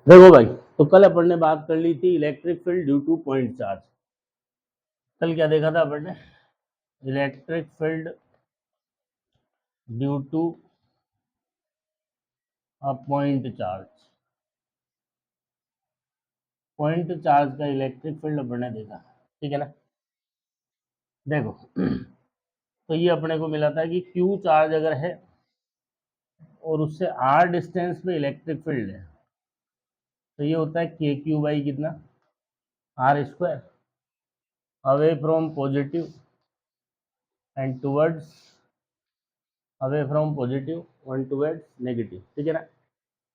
देखो भाई, तो कल अपन ने बात कर ली थी electric field due to point charge. कल क्या देखा था अपन ने? Electric field due to a point charge. Point charge का इलेक्ट्रिक फील्ड अपन ने देखा, ठीक है ना। देखो तो ये अपने को मिला था कि क्यू चार्ज अगर है और उससे आर डिस्टेंस पे इलेक्ट्रिक फील्ड है तो ये होता है के क्यू बाई कितना, R square, away from positive and towards, away from positive and towards negative, ठीक है ना।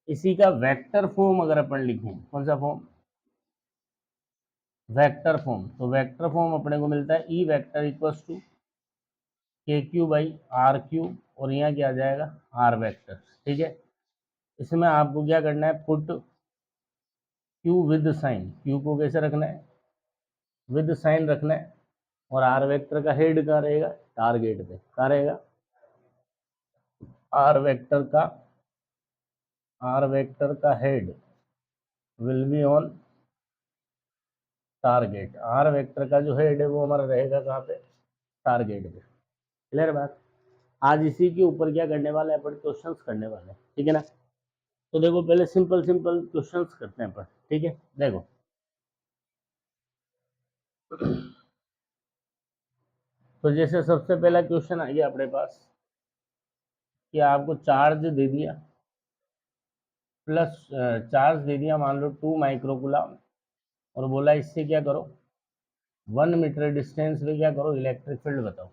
इसी का वेक्टर फॉर्म अगर अपन लिखें, कौन सा फॉर्म? Vector form. तो वेक्टर फॉर्म अपने को मिलता है ई वेक्टर इक्वल्स टू के क्यू बाई आर क्यू, और यहाँ क्या आ जाएगा, आर वेक्टर, ठीक है। इसमें आपको क्या करना है, put Q with sign, Q को कैसे रखना है, विद साइन रखना है। और आर वेक्टर का हेड कहाँ रहेगा, टारगेट पे। कहाँ रहेगा? आर वेक्टर का, आर वेक्टर का head will be on target. R vector का जो हेड है वो हमारा रहेगा कहाँ पे, टारगेट पे। क्लियर बात? आज इसी के ऊपर क्या करने वाले हैं अपन, क्वेश्चंस करने वाले हैं, ठीक है ना। तो देखो पहले सिंपल सिंपल क्वेश्चंस करते हैं अपन, ठीक है। देखो तो जैसे सबसे पहला क्वेश्चन आ गया अपने पास कि आपको चार्ज दे दिया, प्लस चार्ज दे दिया मान लो 2 माइक्रोकूलम, और बोला इससे क्या करो, 1 मीटर डिस्टेंस पे क्या करो, इलेक्ट्रिक फील्ड बताओ।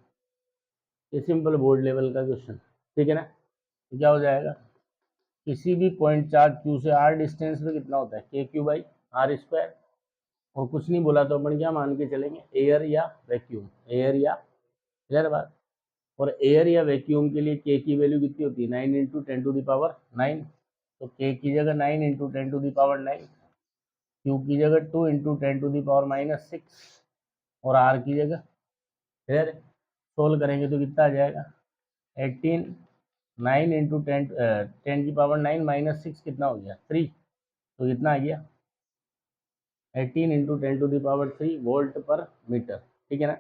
ये सिंपल बोर्ड लेवल का क्वेश्चन, ठीक है ना। तो क्या हो जाएगा, किसी भी पॉइंट चार्ज क्यू से आर डिस्टेंस पे कितना होता है, K Q by are square. और कुछ नहीं बोला तो अपन क्या मान के चलेंगे, एयर या वैक्यूम, एयर या, क्लियर बात। और एयर या वैक्यूम के लिए के की वैल्यू कितनी होती है, 9 इंटू 10⁹ तो के की जगह 9 इंटू 10⁹, क्यू की जगह 2 इंटू 10⁻⁻6, और आर की जगह, क्लियर। सोल्व करेंगे तो कितना आ जाएगा, 18, 9 इंटू 10⁻9 - 6 कितना हो गया, 3। तो कितना आ गया, 18 इंटू 10⁻³ वोल्ट पर मीटर, ठीक है ना।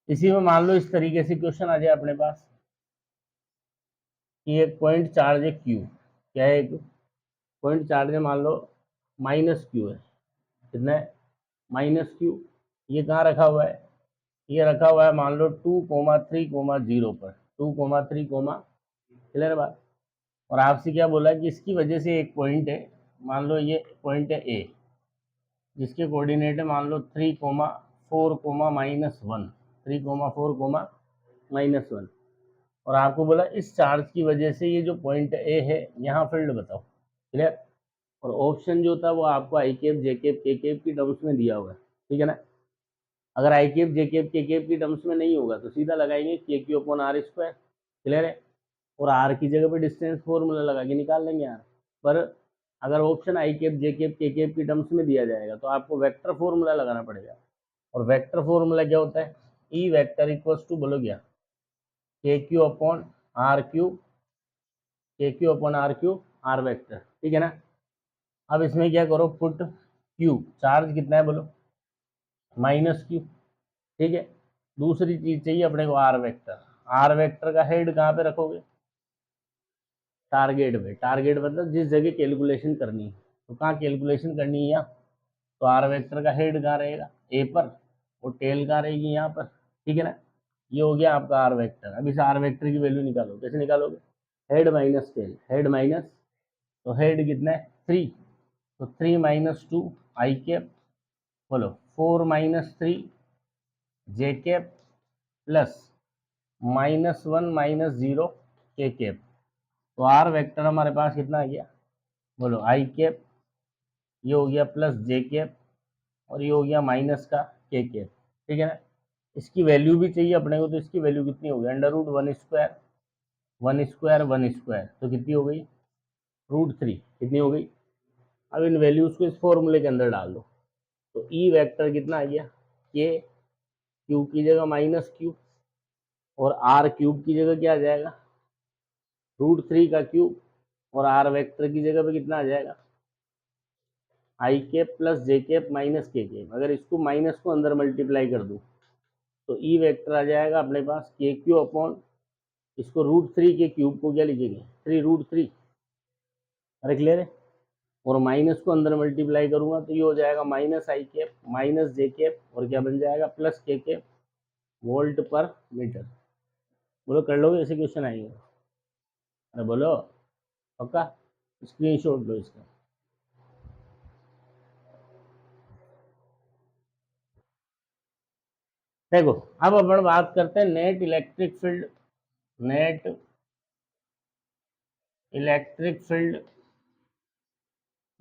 इसी में मान लो इस तरीके से क्वेश्चन आ जाए अपने पास कि एक पॉइंट चार्ज है क्यू, क्या है, एक पॉइंट चार्ज है मान लो माइनस क्यू है, कितना है, -q। ये कहाँ रखा हुआ है, ये रखा हुआ है मान लो 2,3,0 पर, 2,3, क्लियर बात। और आपसे क्या बोला है कि इसकी वजह से एक पॉइंट है, मान लो ये पॉइंट है ए, जिसके कोऑर्डिनेट है मान लो 3,4, -1, 3,4, -1। और आपको बोला इस चार्ज की वजह से ये जो पॉइंट ए है यहाँ फील्ड बताओ, क्लियर। और ऑप्शन जो था वो आपको I cap, J cap, K cap की टर्म्स में दिया हुआ है, ठीक है ना। अगर I cap, J cap, K cap की टर्म्स में नहीं होगा तो सीधा लगाएंगे K Q upon R square, clear है। और आर की जगह पे डिस्टेंस फॉर्मूला लगा के निकाल लेंगे यार। पर अगर ऑप्शन आई cap, J cap, K cap की टर्म्स में दिया जाएगा तो आपको वेक्टर फॉर्मूला लगाना पड़ेगा। और वेक्टर फॉर्मूला क्या होता है, ई वेक्टर इक्वल्स टू, बोलो क्या, K Q upon R Q, K Q upon R Q, R vector, ठीक है ना। अब इसमें क्या करो, पुट क्यू, चार्ज कितना है बोलो, -q, ठीक है। दूसरी चीज चाहिए अपने को, आर वेक्टर। आर वेक्टर का हेड कहाँ पे रखोगे, टारगेट पे। टारगेट मतलब जिस जगह कैलकुलेशन करनी है, तो कहाँ कैलकुलेशन करनी है, यहाँ। तो आर वेक्टर का हेड कहाँ रहेगा, ए पर, और टेल कहाँ रहेगी, यहाँ पर, ठीक है ना। ये हो गया आपका आर वेक्टर। अब इस आर वेक्टर की वैल्यू निकालो, कैसे निकालोगे, head minus tell, head minus, तो हेड कितना है 3, तो 3 - 2 आई कैप, बोलो 4 - 3 जे कैप, प्लस -1 - 0 के कैप। तो आर वेक्टर हमारे पास कितना आ गया, बोलो आई कैप, ये हो गया प्लस जे कैप, और ये हो गया माइनस का के कैप, ठीक है ना। इसकी वैल्यू भी चाहिए अपने को, तो इसकी वैल्यू कितनी हो गई, √1², 1², तो कितनी हो गई, √3, कितनी हो गई। अब इन वैल्यूज को इस फॉर्मूले के अंदर डाल दो, तो ई वेक्टर कितना आ गया, के क्यू की जगह -q, और आर क्यूब की जगह क्या आ जाएगा, √3 का क्यूब, और आर वेक्टर की जगह पे कितना आ जाएगा, आई कैप प्लस जे कैप माइनस के कैप, अगर इसको माइनस को अंदर मल्टीप्लाई कर दूँ तो ई वेक्टर आ जाएगा अपने पास के क्यू अपॉन, इसको √3 के क्यूब को क्या लिखेंगे 3√3। अरे क्लियर है। और माइनस को अंदर मल्टीप्लाई करूंगा तो ये हो जाएगा माइनस आई कैप माइनस जे कैप और क्या बन जाएगा प्लस के कैप वोल्ट पर मीटर। बोलो कर लोगे, ऐसे क्वेश्चन आएंगे। अरे बोलो पक्का, स्क्रीनशॉट लो इसका। देखो अब अपन बात करते हैं net electric field, net electric field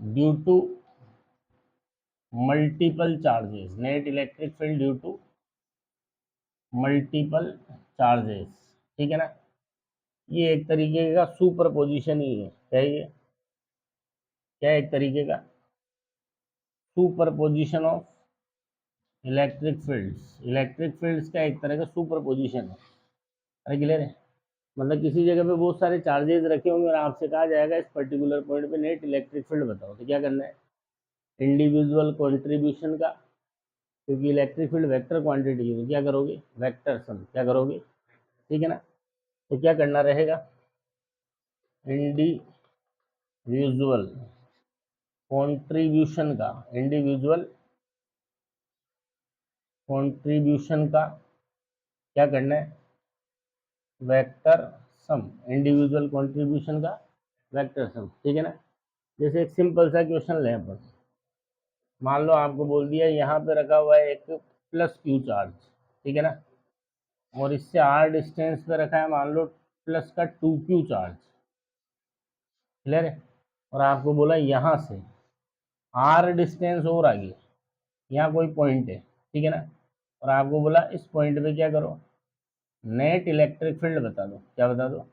due to multiple charges, net electric field due to multiple charges, ठीक है ना। ये एक तरीके का सुपरपोजिशन ही है, क्या ये, क्या एक तरीके का superposition of electric fields, electric fields का एक तरह का सुपरपोजिशन है। अरे क्लियर है। मतलब किसी जगह पे बहुत सारे चार्जेस रखे होंगे और आपसे कहा जाएगा इस पर्टिकुलर पॉइंट पे नेट इलेक्ट्रिक फील्ड बताओ, तो क्या करना है इंडिविजुअल कंट्रीब्यूशन का, क्योंकि इलेक्ट्रिक फील्ड वेक्टर क्वांटिटी है तो क्या करोगे वेक्टर सम, क्या करोगे, ठीक है ना। तो क्या करना रहेगा इंडिविजुअल कंट्रीब्यूशन का, इंडिविजुअल कंट्रीब्यूशन का क्या करना है वेक्टर सम, इंडिविजुअल कंट्रीब्यूशन का वेक्टर सम, ठीक है ना। जैसे एक सिंपल सा क्वेश्चन लें अपन, मान लो आपको बोल दिया यहाँ पे रखा हुआ है एक प्लस क्यू चार्ज, ठीक है ना, और इससे आर डिस्टेंस पे रखा है मान लो प्लस का 2Q चार्ज, क्लियर है। और आपको बोला यहाँ से आर डिस्टेंस और आगे यहाँ कोई पॉइंट है, ठीक है ना, और आपको बोला इस पॉइंट पे क्या करो नेट इलेक्ट्रिक फील्ड बता दो, क्या बता दो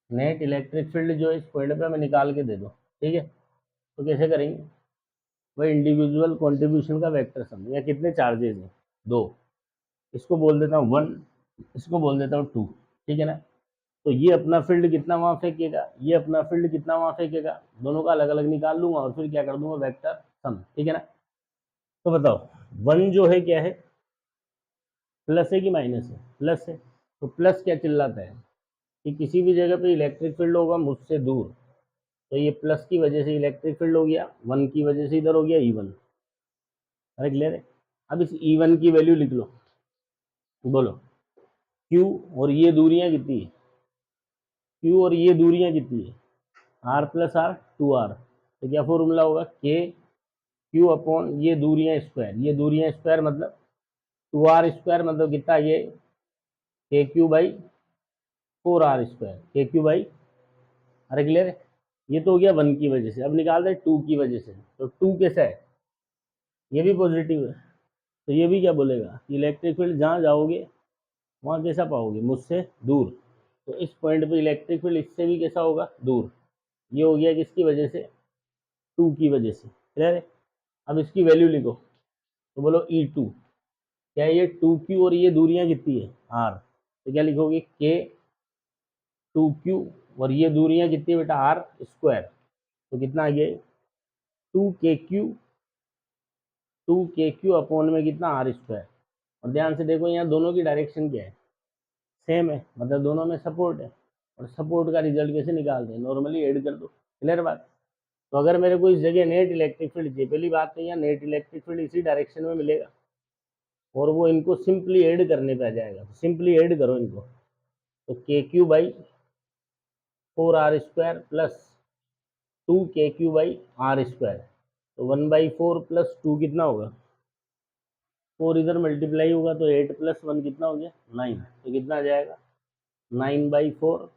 नेट इलेक्ट्रिक फील्ड जो इस पॉइंट पे हमें निकाल के दे दो, ठीक है। तो कैसे करेंगे, वही इंडिविजुअल कंट्रीब्यूशन का वेक्टर सम, या कितने चार्जेस हैं 2, इसको बोल देता हूँ 1, इसको बोल देता हूँ 2, ठीक है ना। तो ये अपना फील्ड कितना वहाँ फेंकेगा, ये अपना फील्ड कितना वहाँ फेंकेगा, दोनों का अलग अलग निकाल लूंगा और फिर क्या कर दूंगा वेक्टर सम, ठीक है ना। तो बताओ 1 जो है क्या है प्लस है कि माइनस है, प्लस है। तो प्लस क्या चिल्लाता है कि किसी भी जगह पे इलेक्ट्रिक फील्ड होगा मुझसे दूर, तो ये प्लस की वजह से इलेक्ट्रिक फील्ड हो गया, 1 की वजह से इधर हो गया E1। अरे क्लियर है। अब इस E1 की वैल्यू लिख लो, बोलो Q और ये दूरियां कितनी है, Q और ये दूरियां कितनी है R प्लस R 2R, तो क्या फॉर्मूला होगा के क्यू अपॉन ये दूरियां स्क्वायर, ये दूरियां स्क्वायर मतलब 2R स्क्वायर मतलब कितना ये के Q by 4R square, K Q by, अरे क्लियर है। ये तो हो गया 1 की वजह से, अब निकाल दे 2 की वजह से, तो 2 कैसा है ये भी पॉजिटिव है, तो ये भी क्या बोलेगा इलेक्ट्रिक फील्ड जहाँ जाओगे वहाँ कैसा पाओगे मुझसे दूर, तो इस पॉइंट पे इलेक्ट्रिक फील्ड इससे भी कैसा होगा दूर। ये हो गया किसकी वजह से 2 की वजह से, क्लियर है। अब इसकी वैल्यू लिखो, तो बोलो E2, क्या ये 2Q और ये दूरियां कितनी है R, तो क्या लिखोगे के 2Q और ये दूरियां कितनी है बेटा R स्क्वायर, तो कितना आ गया 2KQ अपॉन में कितना R स्क्वायर। और ध्यान से देखो यहाँ दोनों की डायरेक्शन क्या है सेम है, मतलब दोनों में सपोर्ट है, और सपोर्ट का रिजल्ट कैसे निकालते हैं नॉर्मली ऐड कर दो, क्लियर बात। तो अगर मेरे को इस जगह नेट इलेक्ट्रिक फील्ड चाहिए, पहली बात तो यहाँ नेट इलेक्ट्रिक फील्ड इसी डायरेक्शन में मिलेगा और वो इनको सिंपली ऐड करने पे आ जाएगा, सिंपली ऐड करो इनको, तो के Q by 4R square plus 2KQ by R square, तो 1/4 प्लस 2 कितना होगा 4 इधर मल्टीप्लाई होगा तो 8 प्लस 1 कितना हो गया 9, तो कितना आ जाएगा 9/4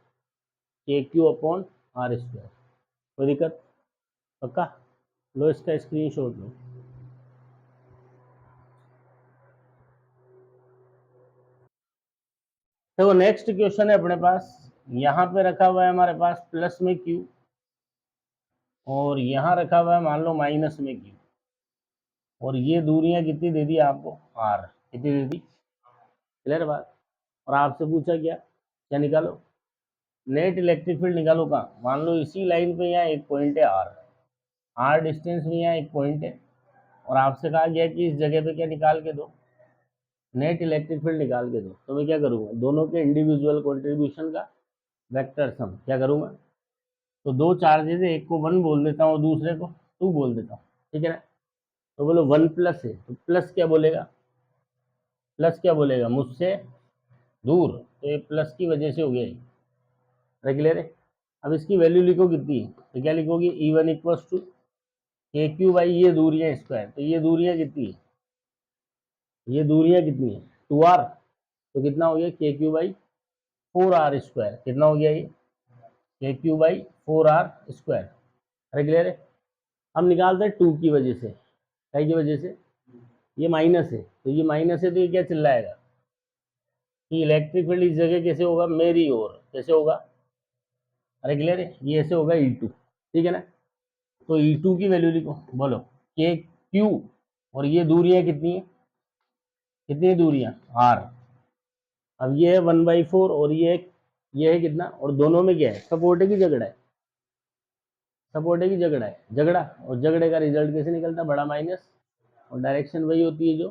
KQ अपॉन R स्क्वायर। कोई दिक्कत, पक्का। लो इसका स्क्रीनशॉट लो। देखो नेक्स्ट क्वेश्चन है अपने पास, यहाँ पे रखा हुआ है हमारे पास प्लस में Q और यहाँ रखा हुआ है मान लो माइनस में Q, और ये दूरियां कितनी दे दी आपको R, कितनी दे दी, क्लियर बात। और आपसे पूछा क्या क्या निकालो नेट इलेक्ट्रिक फील्ड निकालो कहाँ, मान लो इसी लाइन पे यहाँ एक पॉइंट है R, r डिस्टेंस में यहाँ एक पॉइंट है और आपसे कहा गया कि इस जगह पे क्या निकाल के दो, नेट इलेक्ट्रिक फील्ड निकाल के दो। तो मैं क्या करूँगा, दोनों के इंडिविजुअल कॉन्ट्रीब्यूशन का वेक्टर सम क्या करूँगा, तो दो चार्जेज है, एक को 1 बोल देता हूँ, दूसरे को 2 बोल देता हूँ, ठीक है ना। तो बोलो 1 प्लस है, तो प्लस क्या बोलेगा, प्लस क्या बोलेगा, मुझसे दूर, तो ये प्लस की वजह से हो गया ये, क्लियर है। अब इसकी वैल्यू लिखो कितनी है, तो क्या लिखोगे, E1 इक्वल्स टू के क्यू बाई ये दूरियां स्क्वायर, तो ये दूरियां कितनी है, ये दूरियां कितनी है 2r, तो कितना हो गया के क्यू बाई 4r स्क्वायर, कितना हो गया ये के Q by 4r square, clear है। हम निकालते हैं 2 की वजह से, कई की वजह से, ये माइनस है, तो ये माइनस है तो ये क्या चिल्लाएगा कि इलेक्ट्रिक फील्ड इस जगह कैसे होगा, मेरी ओर कैसे होगा, क्लियर है, ये ऐसे होगा E2, ठीक है ना। तो E2 की वैल्यू लिखो, बोलो के क्यू, और ये दूरियां कितनी है, कितनी दूरियां r, अब ये है 1/4 और ये है कितना, और दोनों में क्या है, सपोर्ट है कि झगड़ा है, सपोर्ट है कि झगड़ा है, झगड़ा, और झगड़े का रिजल्ट कैसे निकलता है, बड़ा माइनस, और डायरेक्शन वही होती है जो,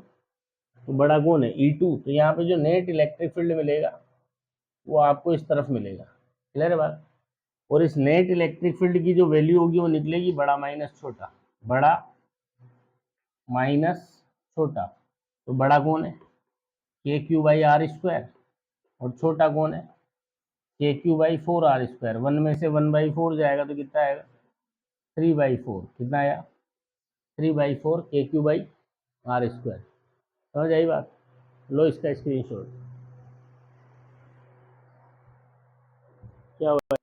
तो बड़ा कौन है E2, तो यहाँ पे जो नेट इलेक्ट्रिक फील्ड मिलेगा वो आपको इस तरफ मिलेगा, क्लियर है बात। और इस नेट इलेक्ट्रिक फील्ड की जो वैल्यू होगी वो निकलेगी बड़ा माइनस छोटा, बड़ा माइनस छोटा, तो बड़ा कौन है K Q by are square, और छोटा कौन है K Q by 4r square, 1 में से 1/4 जाएगा तो कितना आएगा 3/4, कितना आया 3/4 के क्यू बाई आर स्क्वायर, समझ आई बात। लो इसका स्क्रीनशॉट, क्या हुआ,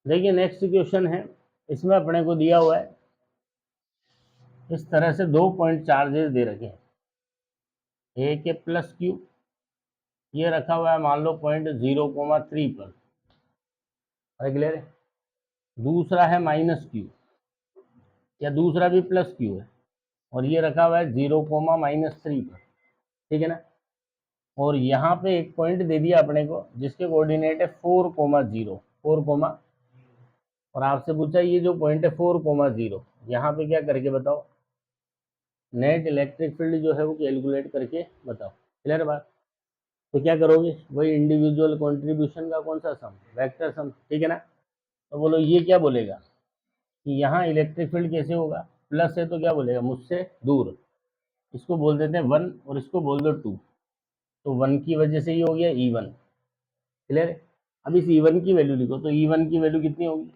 देखिए नेक्स्ट क्वेश्चन है, इसमें अपने को दिया हुआ है इस तरह से 2 पॉइंट चार्जेस दे रखे हैं, एक है प्लस क्यू, ये रखा हुआ है मान लो पॉइंट 0,3 पर, क्लियर है। दूसरा है माइनस क्यू, या दूसरा भी प्लस क्यू है, और ये रखा हुआ है 0,-3 पर, ठीक है ना। और यहाँ पे एक पॉइंट दे दिया अपने को जिसके कोऑर्डिनेट है 4,0, 4, और आपसे पूछा ये जो पॉइंट है 4,0, यहाँ पे क्या करके बताओ, नेट इलेक्ट्रिक फील्ड जो है वो कैलकुलेट करके बताओ, क्लियर बात। तो क्या करोगे, वही इंडिविजुअल कंट्रीब्यूशन का कौन सा सम, वेक्टर सम, ठीक है ना। तो बोलो ये क्या बोलेगा कि यहाँ इलेक्ट्रिक फील्ड कैसे होगा, प्लस है तो क्या बोलेगा मुझसे दूर, इसको बोल देते हैं 1 और इसको बोल दो 2, तो 1 की वजह से ये हो गया E1, क्लियर है। अब इस E1 की वैल्यू लिखो, तो E1 की वैल्यू कितनी होगी,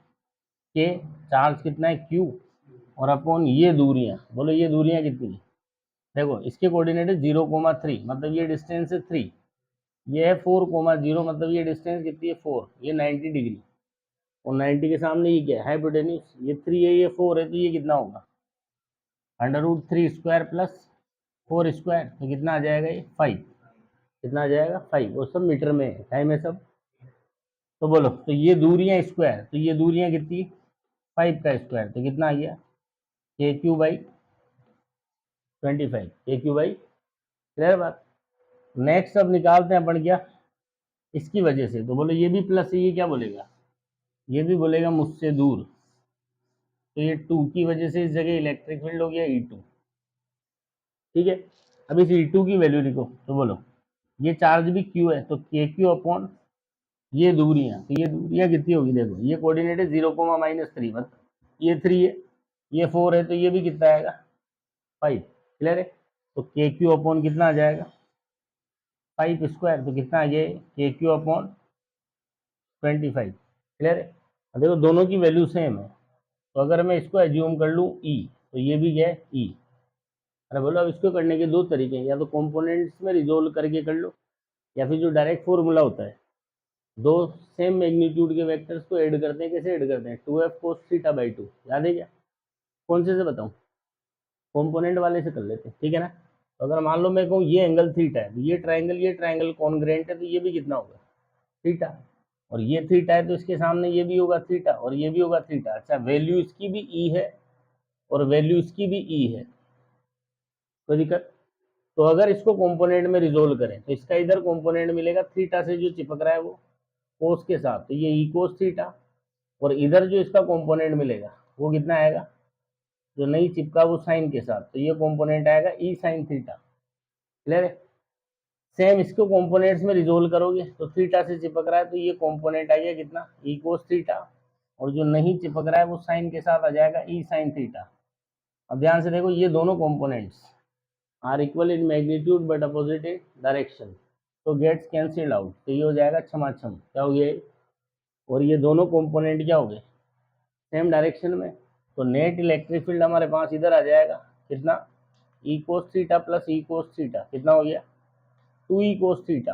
के चार्ज कितना है Q, और अपॉन ये दूरियां, बोलो ये दूरियां कितनी है, देखो इसके कोऑर्डिनेट है 0,3, मतलब ये डिस्टेंस है 3, ये है 4,0, मतलब ये डिस्टेंस कितनी है 4, ये 90 डिग्री, और 90 के सामने ये क्या है हाइपोटेन्यूज, ये 3 है ये 4 है, तो ये कितना होगा √3 स्क्वायर प्लस 4 स्क्वायर, तो कितना आ जाएगा ये 5, कितना आ जाएगा 5, वो सब मीटर में है, टाइम है सब। तो बोलो, तो ये दूरियां स्क्वायर, तो ये दूरियां कितनी 5 का स्क्वायर, तो कितना आ गया के क्यू बाई 25, के क्यू बाई, क्लियर बात। नेक्स्ट अब निकालते हैं अपन क्या, इसकी वजह से, तो बोलो ये भी प्लस है, ये क्या बोलेगा, ये भी बोलेगा मुझसे दूर, तो ये 2 की वजह से इस जगह इलेक्ट्रिक फील्ड हो गया E2, ठीक है। अब इस E2 की वैल्यू लिखो, तो बोलो ये चार्ज भी Q है, तो के क्यू अपॉन ये दूरियां, तो ये दूरियां कितनी होगी, देखो ये कोऑर्डिनेट है 0,-3, मतलब ये 3 है, ये 4 है, तो ये भी कितना आएगा 5, क्लियर है। तो के क्यू अपॉन कितना आ जाएगा 5 स्क्वायर, तो कितना आ गया के क्यू अपॉन 25, क्लियर है। अब देखो दोनों की वैल्यू सेम है, तो अगर मैं इसको एज्यूम कर लूँ E, तो ये भी क्या है E। अरे बोलो अब इसको करने के दो तरीके हैं, या तो कंपोनेंट्स में रिजोल्व करके कर लो, या फिर जो डायरेक्ट फॉर्मूला होता है, दो सेम मैग्नीट्यूड के वेक्टर्स को ऐड करते हैं, कैसे ऐड करते हैं 2f cos θ/2, याद है क्या, कौन से बताऊं, कंपोनेंट वाले से कर लेते हैं, ठीक है ना। तो अगर मान लो मैं कहूँ ये एंगल थीटा है, तो ये ट्रायंगल कॉन्ग्रेंट है, तो ये भी कितना होगा थीटा, और ये थीटा है तो इसके सामने ये भी होगा थीटा, और ये भी होगा थीटा। अच्छा वैल्यू इसकी भी ई है और वैल्यू इसकी भी ई है, कोई दिक्कत। तो अगर इसको कंपोनेंट में रिजोल्व करें तो इसका इधर कंपोनेंट मिलेगा थीटा से जो चिपक रहा है वो कोस के साथ, तो ये ई कोस थीटा, और इधर जो इसका कंपोनेंट मिलेगा वो कितना आएगा जो नहीं चिपका वो साइन के साथ, तो ये कंपोनेंट आएगा ई साइन थीटा। क्लियर है? सेम इसको कंपोनेंट्स में रिजोल्व करोगे तो थीटा से चिपक रहा है तो ये कंपोनेंट आ गया कितना, ई कोस थीटा, और जो नहीं चिपक रहा है वो साइन के साथ आ जाएगा ई साइन थीटा। अब ध्यान से देखो, ये दोनों components are equal in magnitude but opposite in direction, तो गेट्स कैंसिल्ड आउट, तो ये हो जाएगा छमाछम, क्या हो गया, और ये दोनों कंपोनेंट क्या हो गए, सेम डायरेक्शन में, तो नेट इलेक्ट्रिक फील्ड हमारे पास इधर आ जाएगा कितना, ई कोस थीटा प्लस ई कोस थीटा, कितना हो गया 2 ई कोस थीटा।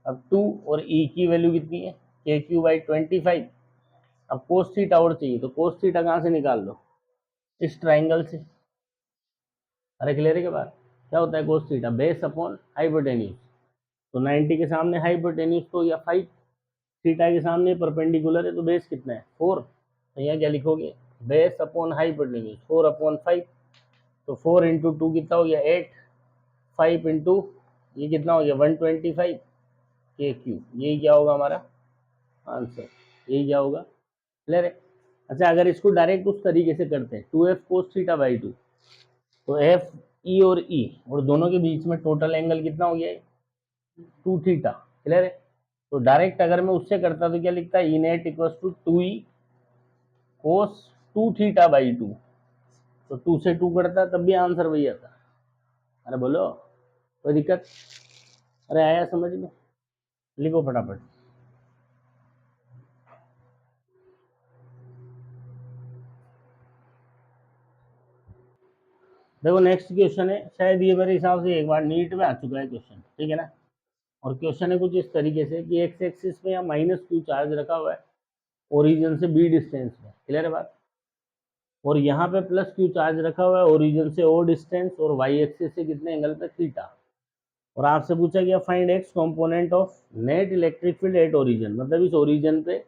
अब 2 और ई की वैल्यू कितनी है, के क्यू बाई 25। अब कोस थीटा और चाहिए, तो कोस थीटा कहाँ से निकाल लो, इस ट्राइंगल से। अरे क्लियर है के बाद क्या होता है cos theta, base upon hypotenuse, तो 90 के सामने हाइपोटेन्यूज तो या 5, थीटा के सामने परपेंडिकुलर है तो बेस कितना है 4, तो यहाँ क्या लिखोगे, बेस अपॉन हाइपोटेन्यूज 4/5, तो 4 इंटू 2 कितना हो गया 8, 5 इंटू ये कितना हो गया 125 के क्यू, यही क्या होगा हमारा आंसर, यही क्या होगा। क्लियर है? अच्छा, अगर इसको डायरेक्ट उस तरीके से करते हैं 2f कोस थीटा बाई 2, तो एफ ई और ई और दोनों के बीच में टोटल एंगल कितना हो गया 2 थीटा। क्लियर है? तो डायरेक्ट अगर मैं उससे करता तो क्या लिखता है, E net equal to 2e cos 2 theta by 2, तो 2 से 2 करता तब भी आंसर वही आता। अरे बोलो, कोई दिक्कत? अरे आया समझ में? लिखो फटाफट। देखो नेक्स्ट क्वेश्चन है, शायद ये मेरे हिसाब से एक बार नीट में आ चुका है क्वेश्चन, ठीक है ना। और क्वेश्चन है कुछ इस तरीके से कि एक्स एक्सिस पे या माइनस क्यू चार्ज रखा हुआ है ओरिजिन से बी डिस्टेंस में। क्लियर है बात? और यहाँ पे प्लस क्यू चार्ज रखा हुआ है ओरिजिन से ओ डिस्टेंस, और वाई एक्सिस से कितने एंगल पे थीटा। और आपसे पूछा गया find x component of net electric field at origin, मतलब इस ओरिजिन पे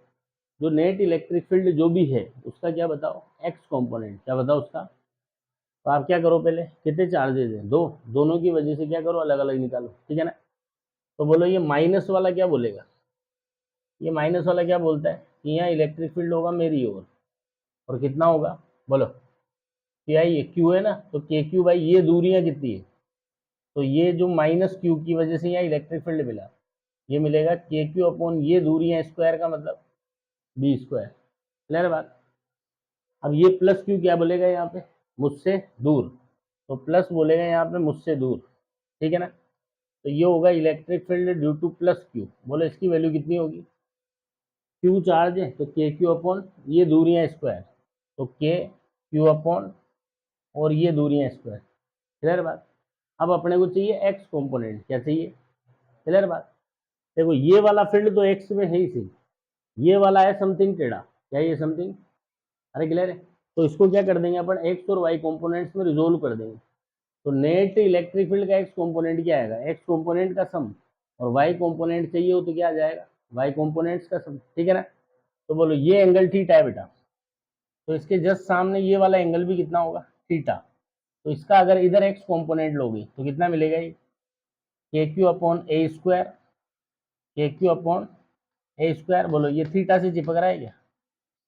जो नेट इलेक्ट्रिक फील्ड जो भी है उसका क्या बताओ, एक्स कंपोनेंट क्या बताओ उसका। तो आप क्या करो, पहले कितने चार्जेज हैं, दो, दोनों की वजह से क्या करो अलग अलग निकालो, ठीक है ना। तो बोलो ये माइनस वाला क्या बोलेगा, ये माइनस वाला क्या बोलता है कि यहाँ इलेक्ट्रिक फील्ड होगा मेरी ओर, और कितना होगा बोलो, कि आई ये क्यू है ना, तो के क्यू बाई ये दूरियां कितनी है, तो ये जो माइनस क्यू की वजह से यहाँ इलेक्ट्रिक फील्ड मिला, ये मिलेगा के क्यू अपॉन ये दूरियां स्क्वायर का मतलब बी स्क्वायर। क्लियर बात? अब ये प्लस क्यू क्या बोलेगा यहाँ पे, मुझसे दूर, तो प्लस बोलेगा यहाँ पे मुझसे दूर, ठीक है ना। तो ये होगा electric field due two plus Q, बोलो इसकी वैल्यू कितनी होगी, क्यू चार्ज है तो के क्यू अपॉन ये दूरियां स्क्वायर, तो के क्यू अपॉन और ये दूरियां स्क्वायर। क्लियर बात? अब अपने को चाहिए एक्स कंपोनेंट, क्या चाहिए, क्लियर बात। देखो ये वाला फील्ड तो एक्स में है ही सही, ये वाला है समथिंग टेढ़ा, क्या ये समथिंग, अरे क्लियर है। तो इसको क्या कर देंगे अपन, एक्स और वाई कंपोनेंट्स में रिजोल्व कर देंगे, तो नेट इलेक्ट्रिक फील्ड का एक्स कंपोनेंट क्या आएगा, एक्स कंपोनेंट का सम, और वाई कंपोनेंट चाहिए हो तो क्या आ जाएगा, वाई कंपोनेंट्स का सम, ठीक है ना। तो बोलो ये एंगल थीटा है बेटा, तो इसके जस्ट सामने ये वाला एंगल भी कितना होगा थीटा, तो इसका अगर इधर एक्स कंपोनेंट लोगे तो कितना मिलेगा, ये के क्यू अपॉन ए स्क्वायर, के क्यू अपॉन ए स्क्वायर। बोलो ये थीटा से चिपक रहा है क्या,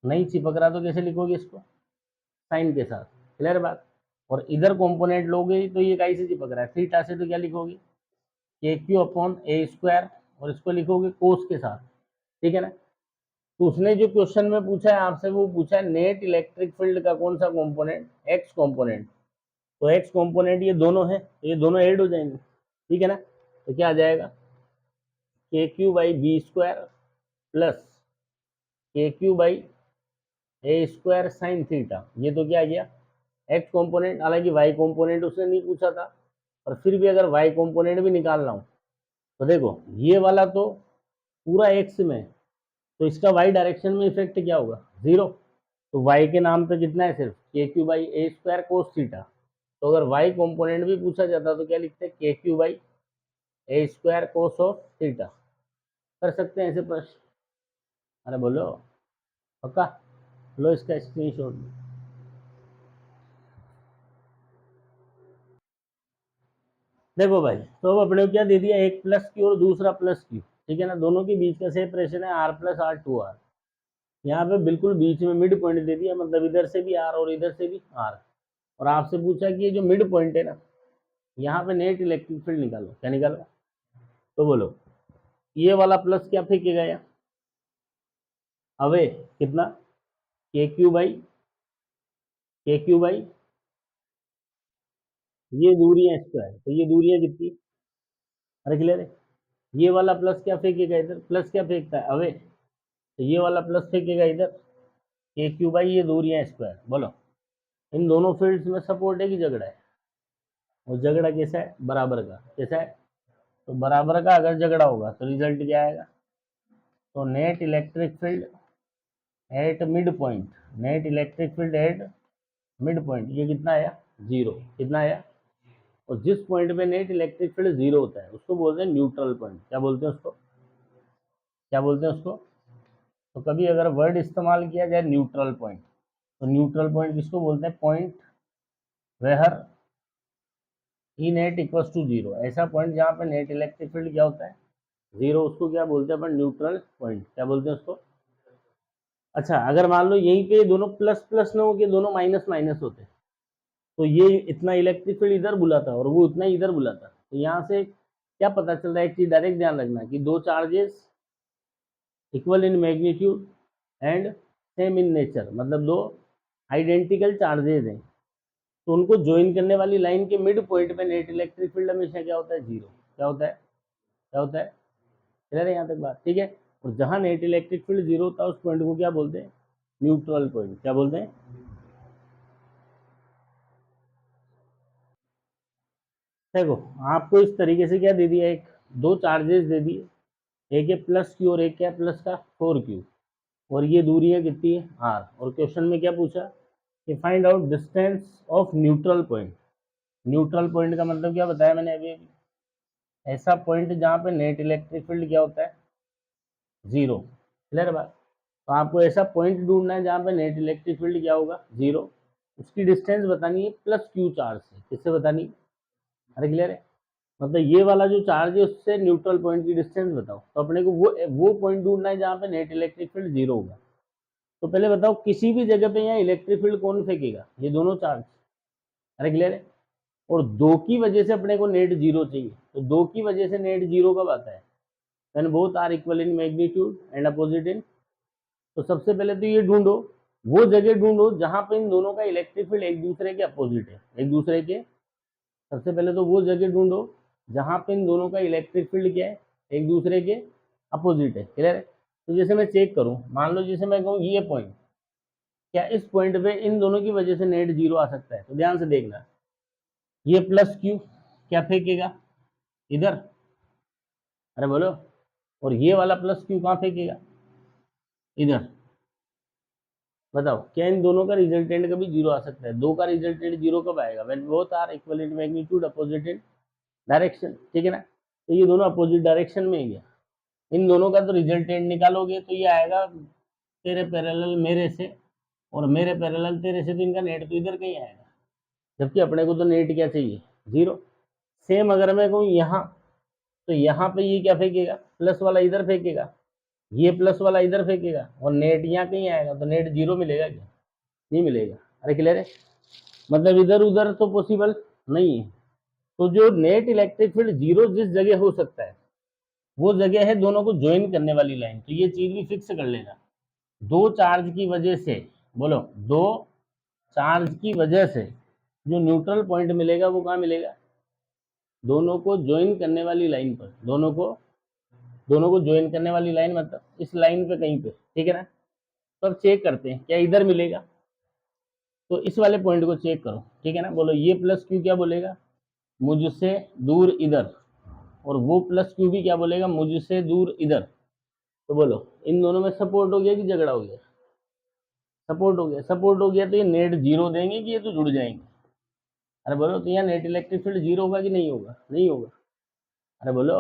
नहीं चिपक रहा, तो कैसे लिखोगे इसको, साइन के साथ। क्लियर बात? और इधर कंपोनेंट लोगे तो ये काई से चिपक रहा है, थीटा से, तो क्या लिखोगे के क्यू अपॉन ए स्क्वायर, और इसको लिखोगे कोस के साथ, ठीक है ना। तो उसने जो क्वेश्चन में पूछा है आपसे, वो पूछा है नेट इलेक्ट्रिक फील्ड का कौन सा कंपोनेंट, एक्स कंपोनेंट, तो एक्स कंपोनेंट ये दोनों है, तो ये दोनों ऐड हो जाएंगे, ठीक है ना। तो क्या आ जाएगा K Q by B square plus K Q by A square sine theta, ये तो क्या आ गया एक्स कंपोनेंट, हालांकि वाई कंपोनेंट उसने नहीं पूछा था, और फिर भी अगर वाई कंपोनेंट भी निकालना हो तो देखो ये वाला तो पूरा एक्स में, तो इसका वाई डायरेक्शन में इफेक्ट क्या होगा, जीरो, तो वाई के नाम पे कितना है सिर्फ के Q by A square cos theta, तो अगर वाई कंपोनेंट भी पूछा जाता तो क्या लिखते हैं के Q by A square cos of theta. कर सकते हैं ऐसे प्रश्न, अरे बोलो पक्का, लो इसका स्क्रीनशॉट। देखो भाई, तो अब अपने को क्या दे दिया, एक प्लस क्यू और दूसरा प्लस क्यू, ठीक है ना, दोनों के बीच का सेपरेशन है R plus R two R, यहाँ पे बिल्कुल बीच में मिड पॉइंट दे दिया, मतलब इधर से भी आर और इधर से भी आर, और आपसे पूछा कि ये जो मिड पॉइंट है ना, यहाँ पे नेट इलेक्ट्रिक फील्ड निकालो, क्या निकालो? तो बोलो ये वाला प्लस क्या फेंकेगा यहाँ अवे, कितना? के क्यू बाई ये दूरियां स्क्वायर, तो ये दूरियां कितनी? अरे क्लियर है? ये वाला प्लस क्या फेंकेगा इधर, प्लस क्या फेंकता है अवे, तो ये वाला प्लस फेंकेगा इधर, के क्यू बाई ये दूरियां स्क्वायर। बोलो इन दोनों फील्ड्स में सपोर्ट है कि झगड़ा है? और झगड़ा कैसा है? बराबर का। कैसा है? तो बराबर का अगर झगड़ा होगा तो रिजल्ट क्या आएगा? तो net electric field at mid point, net electric field at mid point, ये कितना आया? जीरो। कितना आया? और जिस पॉइंट पे नेट इलेक्ट्रिक फील्ड जीरो होता है उसको बोलते हैं न्यूट्रल पॉइंट। क्या बोलते हैं उसको? क्या बोलते हैं उसको? तो कभी अगर वर्ड इस्तेमाल किया जाए न्यूट्रल पॉइंट, तो न्यूट्रल पॉइंट किसको बोलते हैं? Point where E net equals to zero, ऐसा पॉइंट जहाँ पे नेट इलेक्ट्रिक फील्ड क्या होता है? जीरो, उसको क्या बोलते हैं अपन? Neutral point. क्या बोलते हैं उसको? अच्छा, अगर मान लो यहीं पे दोनों प्लस प्लस न हो के दोनों माइनस माइनस होते, तो ये इतना इलेक्ट्रिक फील्ड इधर बुलाता और वो उतना इधर बुलाता, तो यहाँ से क्या पता चल रहा है? एक चीज डायरेक्ट ध्यान रखना कि दो charges equal in magnitude and same in nature, मतलब दो आइडेंटिकल चार्जेस हैं, तो उनको ज्वाइन करने वाली लाइन के मिड पॉइंट पे नेट इलेक्ट्रिक फील्ड हमेशा क्या होता है? जीरो। क्या होता है? क्या होता है? क्लियर है यहाँ तक बात? ठीक है। और जहाँ नेट इलेक्ट्रिक फील्ड जीरो होता है उस पॉइंट को क्या बोलते हैं? Neutral point. क्या बोलते हैं? देखो आपको इस तरीके से क्या दे दिया, एक दो चार्जेस दे दिए, एक है प्लस क्यू और एक क्या प्लस का 4Q, और ये दूरी है कितनी है? R, और क्वेश्चन में क्या पूछा कि find out distance of neutral point. Neutral point का मतलब क्या बताया मैंने अभी? ऐसा पॉइंट जहाँ पे नेट इलेक्ट्रिक फील्ड क्या होता है? जीरो। क्लियर बात? तो आपको ऐसा पॉइंट ढूंढना है जहाँ पे नेट इलेक्ट्रिक फील्ड क्या होगा? जीरो। उसकी डिस्टेंस बतानी है प्लस क्यू चार्ज से। किससे बतानी? अरे क्लियर है? मतलब ये वाला जो चार्ज है उससे न्यूट्रल पॉइंट की डिस्टेंस बताओ, तो अपने को वो पॉइंट ढूंढना है जहाँ पे नेट इलेक्ट्रिक फील्ड जीरो होगा। तो पहले बताओ किसी भी जगह पे यहाँ इलेक्ट्रिक फील्ड कौन फेंकेगा? ये दोनों चार्ज। अरे क्लियर है? और दो की वजह से अपने को नेट जीरो चाहिए, तो दो की वजह से नेट जीरो कब आता है? When both are equal in magnitude and opposite in. तो सबसे पहले तो ये ढूंढो, वो जगह ढूंढो जहां पे इन दोनों का इलेक्ट्रिक फील्ड एक दूसरे के अपोजिट है। एक दूसरे के, सबसे पहले तो वो जगह ढूंढो जहां पे इन दोनों का इलेक्ट्रिक फील्ड क्या है? एक दूसरे के अपोजिट है। क्लियर है? तो जैसे मैं चेक करूं, मान लो जैसे मैं कहूँ ये पॉइंट, क्या इस पॉइंट पे इन दोनों की वजह से नेट जीरो आ सकता है? तो ध्यान से देखना, ये प्लस क्यू क्या फेंकेगा? इधर। अरे बोलो। और ये वाला प्लस क्यू कहाँ फेंकेगा? इधर। बताओ क्या इन दोनों का रिजल्टेंट कभी जीरो आ सकता है? दो का रिजल्टेंट जीरो कब आएगा? When both are equal in magnitude opposite in direction. ठीक है ना? तो ये दोनों अपोजिट डायरेक्शन में ही गया, इन दोनों का तो रिजल्टेंट निकालोगे तो ये आएगा तेरे पैरेलल मेरे से, और मेरे पैरेलल तेरे से, तो इनका नेट तो इधर कहीं आएगा, जबकि अपने को तो नेट क्या चाहिए? जीरो। सेम अगर मैं कहूँ यहाँ, तो यहाँ पे ये क्या फेंकेगा? प्लस वाला इधर फेंकेगा, ये प्लस वाला इधर फेंकेगा, और नेट यहाँ कहीं आएगा, तो नेट जीरो मिलेगा क्या? नहीं मिलेगा। अरे क्लियर है? मतलब इधर उधर तो पॉसिबल नहीं है। तो जो नेट इलेक्ट्रिक फील्ड जीरो जिस जगह हो सकता है वो जगह है दोनों को ज्वाइन करने वाली लाइन। तो ये चीज भी फिक्स कर लेना, दो चार्ज की वजह से, बोलो दो चार्ज की वजह से जो न्यूट्रल पॉइंट मिलेगा वो कहाँ मिलेगा? दोनों को ज्वाइन करने वाली लाइन पर, दोनों को ज्वाइन करने वाली लाइन मतलब इस लाइन पे कहीं पे। ठीक है ना? तो अब चेक करते हैं क्या इधर मिलेगा, तो इस वाले पॉइंट को चेक करो। ठीक है ना? बोलो ये प्लस क्यू क्या बोलेगा? मुझसे दूर इधर, और वो प्लस क्यू भी क्या बोलेगा? मुझसे दूर इधर। तो बोलो इन दोनों में सपोर्ट हो गया कि झगड़ा हो गया? सपोर्ट हो गया। सपोर्ट हो गया तो ये नेट जीरो देंगे कि ये तो जुड़ जाएंगे? अरे बोलो, तो यहाँ नेट इलेक्ट्रिक फील्ड जीरो होगा कि नहीं होगा? नहीं होगा। अरे बोलो,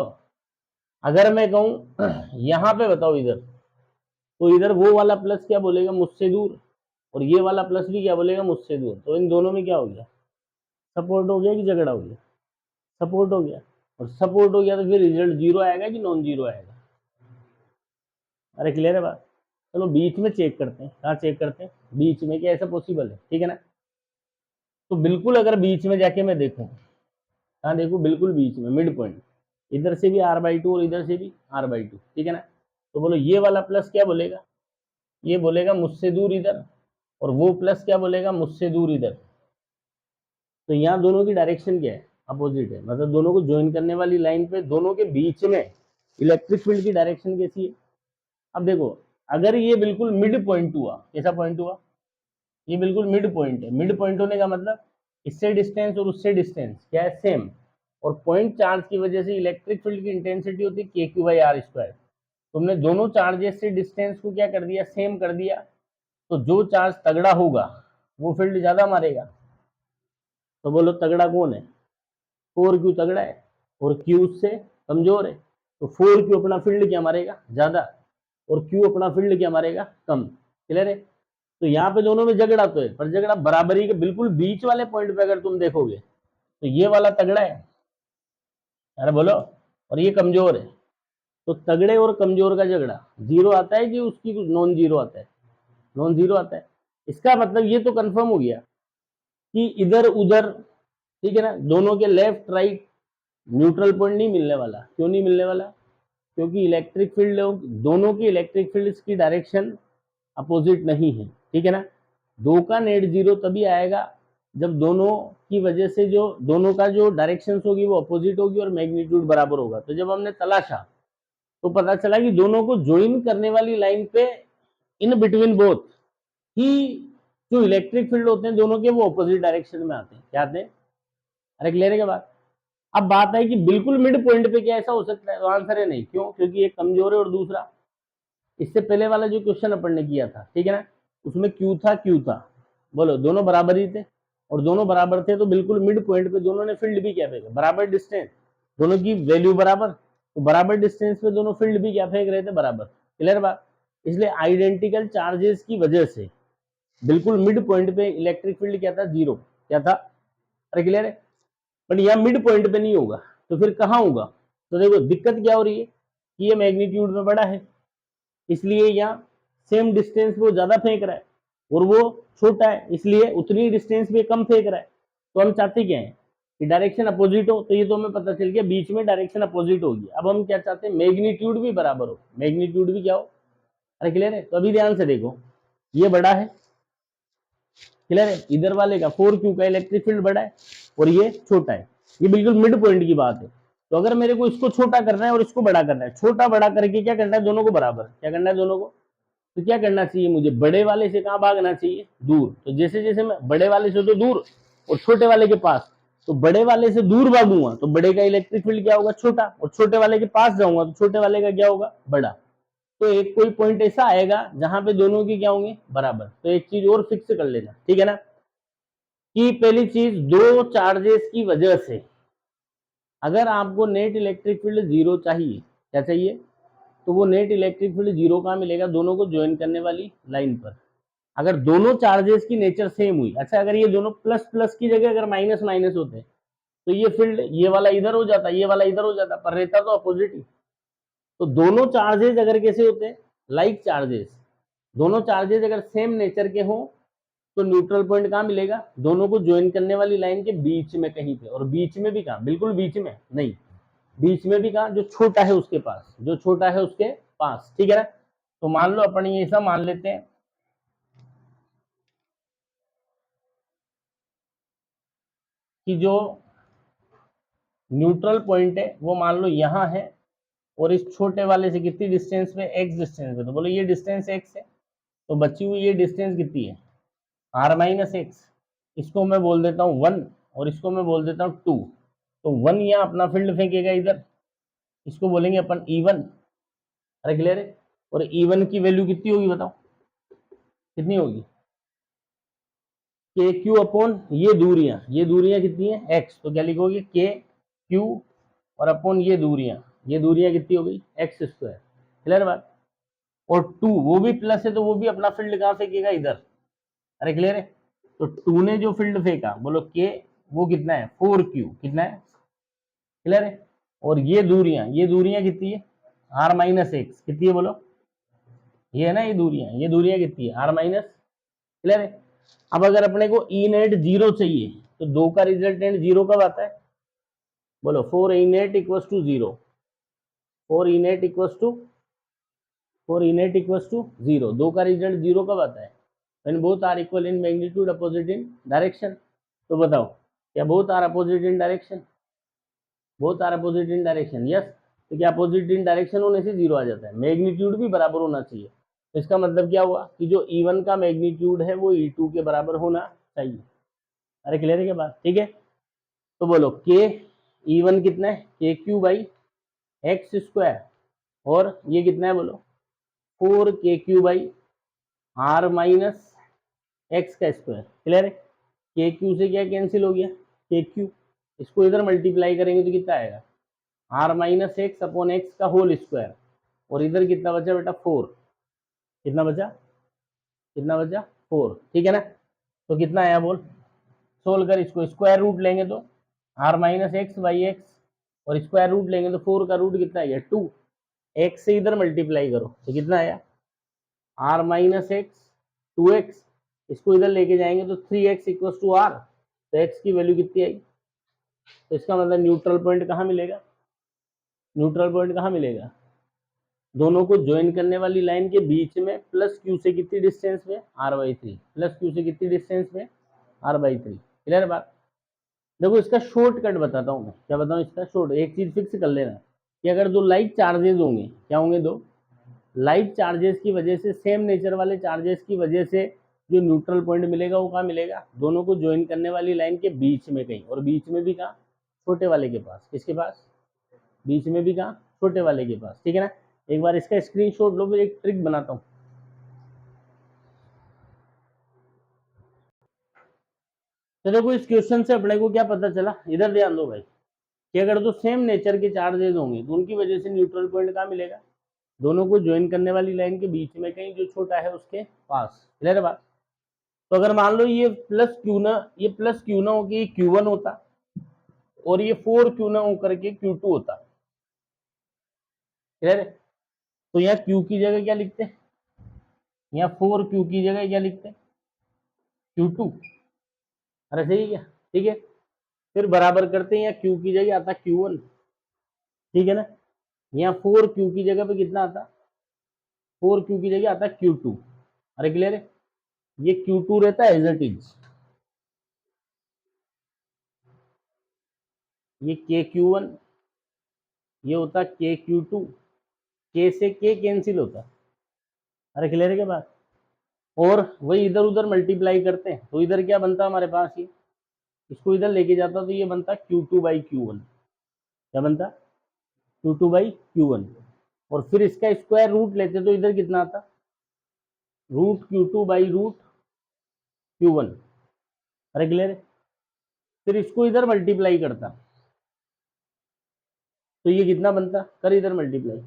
अगर मैं कहूँ यहाँ पे बताओ इधर, तो इधर वो वाला प्लस क्या बोलेगा? मुझसे दूर, और ये वाला प्लस भी क्या बोलेगा? मुझसे दूर। तो इन दोनों में क्या हो गया? सपोर्ट हो गया कि झगड़ा हो गया? सपोर्ट हो गया। और सपोर्ट हो गया तो फिर रिजल्ट जीरो आएगा कि नॉन जीरो आएगा? अरे क्लियर है बात? चलो बीच में चेक करते हैं। कहाँ चेक करते हैं? बीच में, क्या ऐसा पॉसिबल है? ठीक है ना? तो बिल्कुल अगर बीच में जाके मैं देखूं, हाँ देखो बिल्कुल बीच में मिड पॉइंट, इधर से भी r/2 और इधर से भी r/2, ठीक है ना। तो बोलो ये वाला प्लस क्या बोलेगा, ये बोलेगा मुझसे दूर इधर, और वो प्लस क्या बोलेगा, मुझसे दूर इधर। तो यहाँ दोनों की डायरेक्शन क्या है, अपोजिट है, मतलब दोनों को ज्वाइन करने वाली लाइन पे दोनों के बीच में इलेक्ट्रिक फील्ड की डायरेक्शन कैसी है। अब देखो अगर ये बिल्कुल मिड पॉइंट हुआ, कैसा पॉइंट हुआ, ये बिल्कुल मिड पॉइंट है। मिड पॉइंट होने का मतलब इससे डिस्टेंस और उससे डिस्टेंस क्या है, सेम, और पॉइंट चार्ज की वजह से इलेक्ट्रिक फील्ड की इंटेंसिटी होती है KQ/R²। तुमने दोनों चार्जेस से डिस्टेंस को क्या कर दिया, सेम कर दिया, तो जो चार्ज तगड़ा होगा वो फील्ड ज्यादा मारेगा। तो बोलो तगड़ा कौन है, 4Q तगड़ा है और Q उससे कमजोर है। तो 4Q अपना फील्ड क्या मारेगा, ज्यादा, और Q अपना फील्ड क्या मारेगा, कम। क्लियर है। तो यहाँ पे दोनों में झगड़ा तो है, पर झगड़ा बराबरी के बिल्कुल बीच वाले पॉइंट पे अगर तुम देखोगे तो ये वाला तगड़ा है, अरे बोलो, और ये कमजोर है। तो तगड़े और कमजोर का झगड़ा जीरो आता है कि उसकी नॉन जीरो आता है, नॉन जीरो आता है। इसका मतलब ये तो कंफर्म हो गया कि इधर उधर, ठीक है ना, दोनों के लेफ्ट राइट न्यूट्रल पॉइंट नहीं मिलने वाला। क्यों नहीं मिलने वाला, क्योंकि इलेक्ट्रिक फील्ड, दोनों की इलेक्ट्रिक फील्ड की डायरेक्शन अपोजिट नहीं है, ठीक है ना। दो का नेट जीरो तभी आएगा जब दोनों की वजह से जो दोनों का जो डायरेक्शन होगी वो अपोजिट होगी और मैग्नीट्यूड बराबर होगा। तो जब हमने तलाशा तो पता चला कि दोनों को ज्वाइन करने वाली लाइन पे इन बिटवीन बोथ ही जो इलेक्ट्रिक फील्ड होते हैं दोनों के वो अपोजिट डायरेक्शन में आते हैं। क्या आते हैं, अरे क्लियर है क्या बात। अब बात है कि बिल्कुल मिड पॉइंट पे क्या ऐसा हो सकता है, तो आंसर है नहीं। क्यों, क्योंकि एक कमजोर है और दूसरा, इससे पहले वाला जो क्वेश्चन अपन ने किया था, ठीक है ना, उसमें क्यू था, बोलो दोनों बराबर ही थे, और दोनों बराबर थे तो बिल्कुल मिड पॉइंट पे दोनों ने फील्ड भी क्या फेंका, बराबर डिस्टेंस, दोनों की वैल्यू बराबर, तो बराबर डिस्टेंस पे दोनों फील्ड भी क्या फेंक रहे थे, बराबर। क्लियर बात। इसलिए आइडेंटिकल चार्जेस की वजह से बिल्कुल मिड पॉइंट पे इलेक्ट्रिक फील्ड क्या था, जीरो। क्या था, अरे क्लियर है। बट यहाँ मिड पॉइंट पे नहीं होगा, तो फिर कहाँ होगा। तो देखो दिक्कत क्या हो रही है कि ये मैग्नीट्यूड में बड़ा है, इसलिए यहाँ सेम डिस्टेंस वो ज्यादा फेंक रहा है, और वो छोटा है इसलिए उतनी डिस्टेंस पे कम फेंक रहा है। तो हम चाहते क्या है कि डायरेक्शन अपोजिट हो, तो ये तो हमें पता चल गया बीच में डायरेक्शन अपोजिट होगी। अब हम क्या चाहते हैं, मैग्नीट्यूड भी बराबर हो, मैग्नीट्यूड भी क्या हो, अरे क्लियर है। तो अभी ध्यान से देखो, ये बड़ा है, क्लियर है, इधर वाले का 4Q का इलेक्ट्रिक फील्ड बड़ा है और ये छोटा है, ये बिल्कुल मिड पॉइंट की बात है। तो अगर मेरे को इसको छोटा करना है और इसको बड़ा करना है, छोटा बड़ा करके क्या करना है, दोनों को बराबर, क्या करना है दोनों को, तो क्या करना चाहिए मुझे, बड़े वाले से कहाँ भागना चाहिए, दूर। तो जैसे जैसे मैं बड़े वाले से तो दूर और छोटे वाले के पास, तो बड़े वाले से दूर भागूंगा तो बड़े का इलेक्ट्रिक फील्ड क्या होगा, छोटा, और छोटे वाले के पास जाऊंगा तो छोटे वाले का क्या होगा, बड़ा। तो एक कोई पॉइंट ऐसा आएगा जहां पे दोनों की क्या होंगे, बराबर। तो एक चीज और फिक्स कर लेना, ठीक है ना, कि पहली चीज दो चार्जेस की वजह से अगर आपको नेट इलेक्ट्रिक फील्ड जीरो चाहिए, क्या चाहिए, तो वो नेट इलेक्ट्रिक फील्ड जीरो कहाँ मिलेगा, दोनों को ज्वाइन करने वाली लाइन पर। अगर दोनों चार्जेस की नेचर सेम हुई, अच्छा अगर ये दोनों प्लस प्लस की जगह अगर माइनस माइनस होते तो ये फील्ड ये वाला इधर हो जाता, ये वाला इधर हो जाता, पर रहता तो अपोजिट ही। तो दोनों चार्जेस अगर कैसे होते हैं, लाइक चार्जेस, दोनों चार्जेस अगर सेम नेचर के हों तो न्यूट्रल पॉइंट कहाँ मिलेगा, दोनों को ज्वाइन करने वाली लाइन के बीच में कहीं पे, और बीच में भी कहाँ, बिल्कुल बीच में नहीं, बीच में भी कहाँ, जो छोटा है उसके पास, जो छोटा है उसके पास, ठीक है ना। तो मान लो अपन ये ऐसा मान लेते हैं कि जो न्यूट्रल पॉइंट है वो मान लो यहाँ है, और इस छोटे वाले से कितनी डिस्टेंस पे, एक्स डिस्टेंस पे। तो बोलो ये डिस्टेंस एक्स है, तो बची हुई ये डिस्टेंस कितनी है, r-x। इसको मैं बोल देता हूँ 1 और इसको मैं बोल देता हूँ 2। तो 1 यहाँ अपना फील्ड फेंकेगा इधर, इसको बोलेंगे अपन E1। अरे क्लियर है। और E1 की वैल्यू कितनी होगी बताओ, कितनी होगी, के क्यू अपॉन ये दूरियां कितनी है x, तो क्या लिखोगे के क्यू, और अपॉन ये दूरियां कितनी हो गई, एक्स स्क्वायर। क्लियर बात। और 2 वो भी प्लस है तो वो भी अपना फील्ड कहाँ फेंकेगा, इधर। अरे क्लियर है। तो 2 ने जो फील्ड फेंका बोलो के, वो कितना है 4Q, कितना है, क्लियर है। और ये दूरियां कितनी है, r-x, कितनी है बोलो, ये है ना, ये दूरियां कितनी है, r-, क्लियर है। अब अगर अपने को ई नेट 0 चाहिए तो 2 का रिजल्टेंट 0 कब आता है? बोलो 4 E net equals to 0, 4 E net equals to 4 E net equals to 0, 2 का रिजल्ट 0 कब आता है? When both are equal in magnitude opposite in direction. तो बताओ क्या both are opposite in direction? Both are opposite in direction, yes. तो क्या opposite in direction होने से 0 आ जाता है? मैग्नीट्यूड भी बराबर होना चाहिए। तो इसका मतलब क्या हुआ कि जो E1 का मैग्नीट्यूड है वो E2 के बराबर होना चाहिए। अरे क्लियर है क्या बात? ठीक है, तो बोलो के E1 कितना है? K Q by x square, और ये कितना है बोलो? 4 K Q by R minus X का स्क्वायर। क्लियर है? के क्यू से क्या कैंसिल हो गया? के क्यू, इसको इधर मल्टीप्लाई करेंगे तो कितना आएगा? R minus X upon X का होल स्क्वायर, और इधर कितना बचा बेटा? 4। कितना बचा? कितना बचा? 4। ठीक है ना? तो कितना आया बोल? सोल्व कर इसको, स्क्वायर रूट लेंगे तो R minus X by X, और स्क्वायर रूट लेंगे तो 4 का रूट कितना आएगा? 2। एक्स से इधर मल्टीप्लाई करो तो कितना आया? आर माइनस एक्स 2x, इसको इधर लेके जाएंगे तो 3x इक्वल टू आर, तो x की वैल्यू कितनी आई? तो इसका मतलब न्यूट्रल पॉइंट कहाँ मिलेगा? न्यूट्रल पॉइंट कहाँ मिलेगा? दोनों को ज्वाइन करने वाली लाइन के बीच में प्लस क्यू से कितनी डिस्टेंस में? r/3, प्लस क्यू से कितनी डिस्टेंस में? r/3। क्लियर बात? देखो इसका शॉर्टकट बताता हूँ मैं। क्या बताऊँ इसका शॉर्ट? एक चीज फिक्स कर लेना कि अगर दो लाइक चार्जेस होंगे, क्या होंगे? दो लाइक चार्जेस की वजह से, सेम नेचर वाले चार्जेस की वजह से जो न्यूट्रल पॉइंट मिलेगा वो कहाँ मिलेगा? दोनों को ज्वाइन करने वाली लाइन के बीच में कहीं, और बीच में भी कहाँ? छोटे वाले के पास। किसके पास? बीच में भी कहाँ? छोटे वाले के पास। ठीक है ना? एक बार इसका स्क्रीनशॉट लो, फिर एक ट्रिक बनाता हूँ। तो देखो इस क्वेश्चन से अपने को क्या पता चला, इधर ध्यान दो भाई, कि अगर तो सेम नेचर के चार्जेस होंगे तो उनकी वजह से न्यूट्रल पॉइंट कहाँ मिलेगा? दोनों को ज्वाइन करने वाली लाइन के बीच में कहीं, जो छोटा है उसके पास। क्लियर है बात? तो अगर मान लो ये प्लस क्यू ना, ये प्लस क्यू ना होकर Q1 होता, और ये 4 क्यू ना होकर के Q2 होता। क्लियर है? तो यहाँ Q की जगह क्या लिखते हैं? यहाँ 4Q की जगह क्या लिखते हैं? Q2। अरे सही है क्या? ठीक है, फिर बराबर करते हैं, यहाँ Q की जगह आता Q1। ठीक है ना? यहाँ 4Q की जगह पे कितना आता? 4Q की जगह आता Q2। अरे क्लियर है? ये Q2 रहता है एज इट इज, ये KQ1, ये होता KQ2, K से K कैंसिल होता। अरे क्लियर है क्या बात? और वही इधर उधर मल्टीप्लाई करते हैं तो इधर क्या बनता हमारे पास? ये इसको इधर लेके जाता तो ये बनता Q2/Q1। क्या बनता? Q2/Q1। और फिर इसका स्क्वायर रूट लेते तो इधर कितना आता? Root Q2/√Q1। अरे क्लियर है? फिर इसको इधर मल्टीप्लाई करता तो ये कितना बनता? कर इधर मल्टीप्लाई,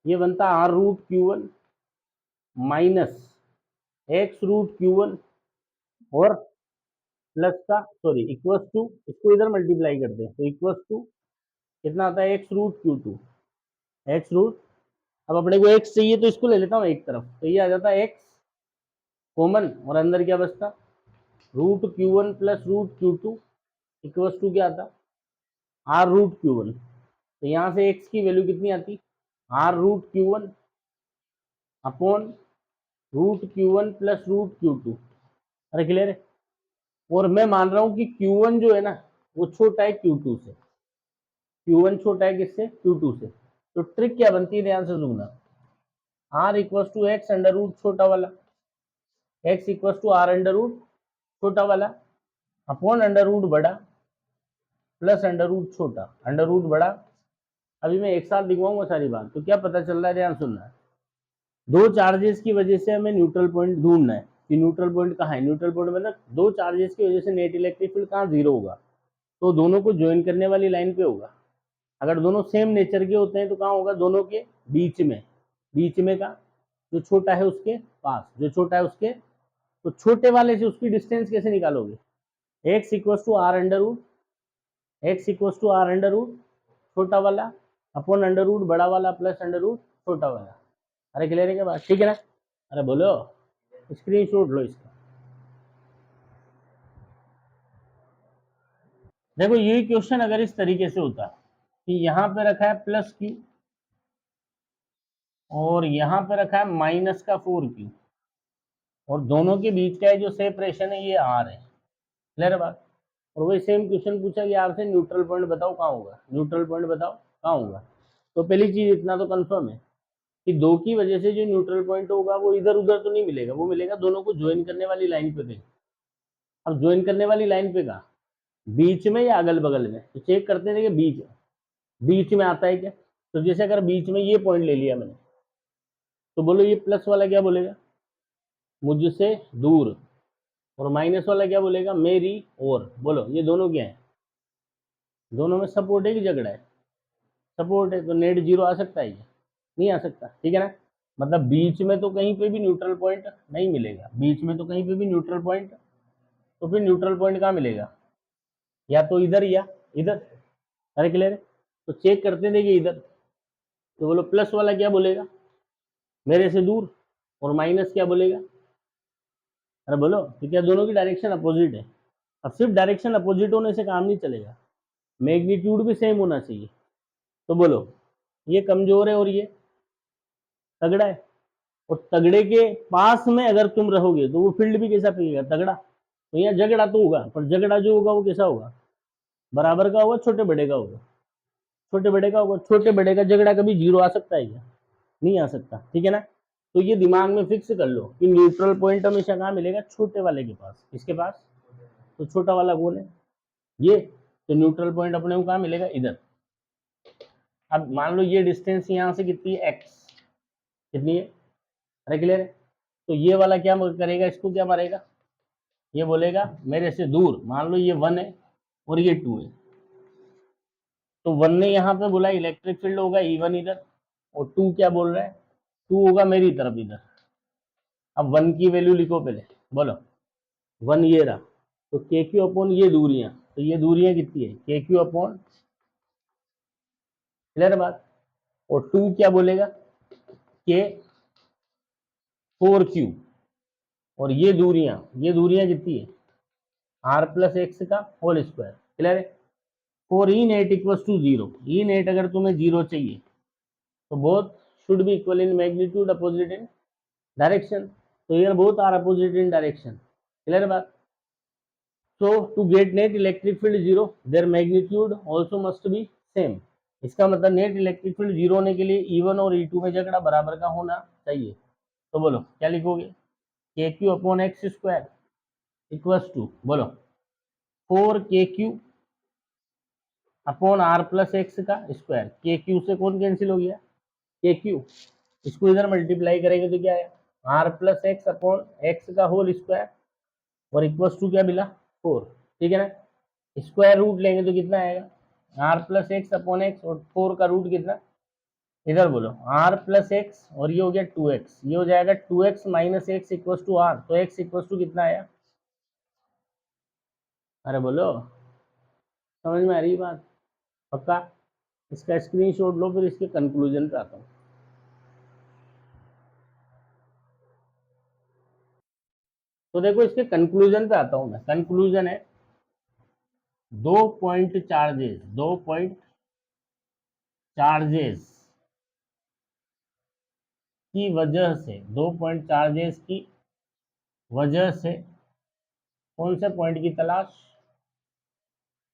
ये बनता R√Q1 माइनस X√Q1, और प्लस का सॉरी इक्वल्स टू, इसको इधर मल्टीप्लाई करते हैं तो इक्वल्स टू कितना आता है? X√Q2। X रूट, अब अपने को x चाहिए तो इसको ले लेता हूँ एक तरफ, तो ये आ जाता है x कॉमन, और अंदर क्या बचता? √Q1 plus √Q2 equals to क्या आता? R√Q1। तो यहाँ से x की वैल्यू कितनी आती? R√Q1 upon √Q1 plus √Q2। अरे क्लियर है? और मैं मान रहा हूँ कि Q1 जो है ना वो छोटा है Q2 से। Q1 छोटा है किससे? Q2 से। तो ट्रिक क्या बनती है, ध्यान से सुनना। R equals to X under root छोटा वाला, x equals to R under root छोटा वाला अपॉन अंडर रूट बड़ा प्लस अंडर रूट छोटा। अंडर रूट बड़ा, अभी मैं एक साथ लिखवाऊंगा सारी बात। तो क्या पता चल रहा है, ध्यान सुनना है। दो चार्जेस की वजह से हमें न्यूट्रल पॉइंट ढूंढना है कि न्यूट्रल पॉइंट कहाँ है। न्यूट्रल पॉइंट मतलब दो चार्जेस की वजह से नेट इलेक्ट्रिक फील्ड कहाँ? 0 होगा। तो दोनों को ज्वाइन करने वाली लाइन पे होगा। अगर दोनों सेम नेचर के होते हैं तो कहाँ होगा? दोनों के बीच में। बीच में का जो छोटा है उसके पास, जो छोटा है उसके, तो छोटे वाले से उसकी डिस्टेंस कैसे निकालोगे? x equals to R under root, X equals to R under root छोटा वाला अपॉन अंडर रूट बड़ा वाला प्लस अंडर रूट छोटा वाला। अरे क्लियर है क्या बात? ठीक है ना? अरे बोलो, स्क्रीन शॉट लो इसका। देखो ये क्वेश्चन अगर इस तरीके से होता कि यहाँ पे रखा है प्लस क्यू और यहाँ पे रखा है माइनस का 4Q और दोनों के बीच का जो सेपरेशन है ये R है, क्लियर बात। और वही सेम क्वेश्चन पूछा कि आपसे न्यूट्रल पॉइंट बताओ कहाँ होगा, न्यूट्रल पॉइंट बताओ कहाँ होगा। तो पहली चीज इतना तो कंफर्म है कि दो की वजह से जो न्यूट्रल पॉइंट होगा वो इधर उधर तो नहीं मिलेगा, वो मिलेगा दोनों को ज्वाइन करने वाली लाइन पे कहीं। अब ज्वाइन करने वाली लाइन पे कहाँ, बीच में या अगल बगल में, तो चेक करते हैं कि बीच में आता है क्या। तो जैसे अगर बीच में ये पॉइंट ले लिया मैंने, तो बोलो ये प्लस वाला क्या बोलेगा, मुझसे दूर, और माइनस वाला क्या बोलेगा, मेरी ओर। बोलो ये दोनों क्या है, दोनों में सपोर्ट है कि झगड़ा है, सपोर्ट है, तो नेट जीरो आ सकता है क्या, नहीं आ सकता, ठीक है ना। मतलब बीच में तो कहीं पे भी न्यूट्रल पॉइंट नहीं मिलेगा, बीच में तो कहीं पे भी न्यूट्रल पॉइंट, तो फिर न्यूट्रल पॉइंट कहाँ मिलेगा, या तो इधर या इधर। अरे क्लियर है, तो चेक करते हैं, देखिए इधर, तो बोलो प्लस वाला क्या बोलेगा, मेरे से दूर, और माइनस क्या बोलेगा, अरे बोलो, तो क्या दोनों की डायरेक्शन अपोजिट है। अब सिर्फ डायरेक्शन अपोजिट होने से काम नहीं चलेगा, मैग्नीट्यूड भी सेम होना चाहिए। तो बोलो ये कमजोर है और ये तगड़ा है, और तगड़े के पास में अगर तुम रहोगे तो वो फील्ड भी कैसा पिएगा, तगड़ा। तो यहाँ झगड़ा तो होगा, पर झगड़ा जो होगा वो कैसा होगा, बराबर का होगा, छोटे बड़े का होगा, छोटे बड़े का होगा। छोटे बड़े का झगड़ा कभी जीरो आ सकता है क्या, नहीं आ सकता, ठीक है ना। तो ये दिमाग में फिक्स कर लो कि न्यूट्रल पॉइंट हमेशा कहाँ मिलेगा, छोटे वाले के पास, किसके पास, तो छोटा वाला कौन है, ये। तो न्यूट्रल पॉइंट अपने को कहाँ मिलेगा, इधर। अब मान लो ये डिस्टेंस यहाँ से कितनी है, एक्स, कितनी है, अरे क्लियर है। तो ये वाला क्या करेगा, इसको क्या मारेगा, ये बोलेगा मेरे से दूर, मान लो ये 1 है और ये 2 है। तो 1 ने यहाँ पे बोला इलेक्ट्रिक फील्ड होगा E1 इधर, और 2 क्या बोल रहा है, 2 होगा मेरी तरफ इधर। अब 1 की वैल्यू लिखो पहले, बोलो 1 ये रहा, तो के क्यू अपॉन ये दूरियां, तो ये दूरियां कितनी है, के क्यू अपॉन, क्लियर बात। और 2 क्या बोलेगा, के 4Q, और ये दूरियां कितनी है, आर प्लस एक्स का होल स्क्वायर, क्लियर है। For E net equals to zero, E net अगर तुम्हें जीरो चाहिए तो both should be equal in magnitude opposite in direction. तो here both are opposite in direction, clear बात। So to get net electric field zero, their magnitude also must be same। इसका मतलब net electric field zero होने के लिए E1 और E2 में झगड़ा बराबर का होना चाहिए। तो बोलो क्या लिखोगे, K Q upon X square equals to, बोलो 4KQ upon R plus X का स्क्वायर। के क्यू से कौन कैंसिल हो गया, के क्यू, इसको इधर मल्टीप्लाई करेंगे तो क्या है, R plus X upon X का होल स्क्वायर, और इक्वल्स टू क्या मिला, 4, ठीक है ना। स्क्वायर रूट लेंगे तो कितना आएगा, R plus X upon X, और 4 का रूट कितना, इधर बोलो आर प्लस एक्स, और ये हो गया 2x, ये हो जाएगा 2x minus X equals to R. तो x इक्वल्स टू कितना आया, अरे बोलो, समझ में आ रही बात, पक्का। इसका स्क्रीनशॉट लो, फिर इसके कंक्लूजन पे आता हूँ। तो देखो इसके कंक्लूजन पे आता हूँ मैं। कंक्लूजन है, दो पॉइंट चार्जेस की वजह से, 2 पॉइंट चार्जेस की वजह से कौन से पॉइंट की तलाश,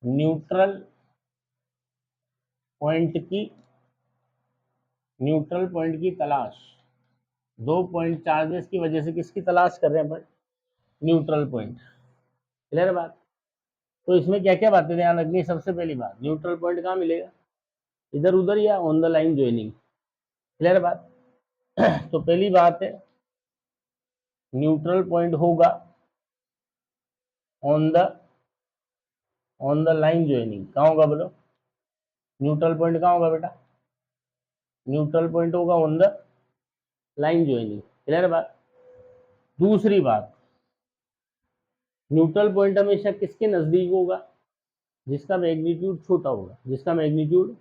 न्यूट्रल पॉइंट की, न्यूट्रल पॉइंट की तलाश। 2 पॉइंट चार्जेस की वजह से किसकी तलाश कर रहे हैं अपन, न्यूट्रल पॉइंट, क्लियर बात। तो इसमें क्या क्या बातें ध्यान रखनी है, सबसे पहली बात, न्यूट्रल पॉइंट कहाँ मिलेगा, इधर उधर या on the line joining, clear बात। तो पहली बात है, न्यूट्रल पॉइंट होगा ऑन द लाइन ज्वाइनिंग। कहाँ होगा बोलो, न्यूट्रल पॉइंट कहाँ होगा बेटा, न्यूट्रल पॉइंट होगा on the line joining, clear बात। दूसरी बात, न्यूट्रल पॉइंट हमेशा किसके नजदीक होगा, जिसका मैग्नीट्यूड छोटा होगा, जिसका मैग्नीट्यूड,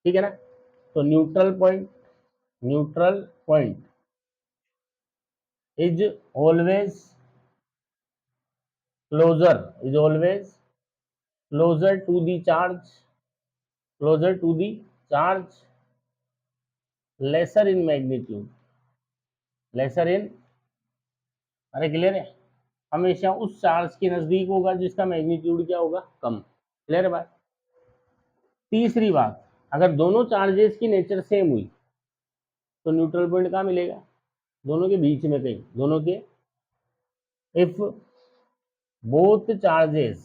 ठीक है ना। तो neutral point is always closer, is always closer to the charge, closer to the charge, lesser in magnitude, lesser in, अरे क्लियर है, हमेशा उस चार्ज के नजदीक होगा जिसका मैग्नीट्यूड क्या होगा, कम। क्लियर है बात। तीसरी बात, अगर दोनों चार्जेस की नेचर सेम हुई तो न्यूट्रल पॉइंट कहाँ मिलेगा, दोनों के बीच में कहीं, दोनों के, if both charges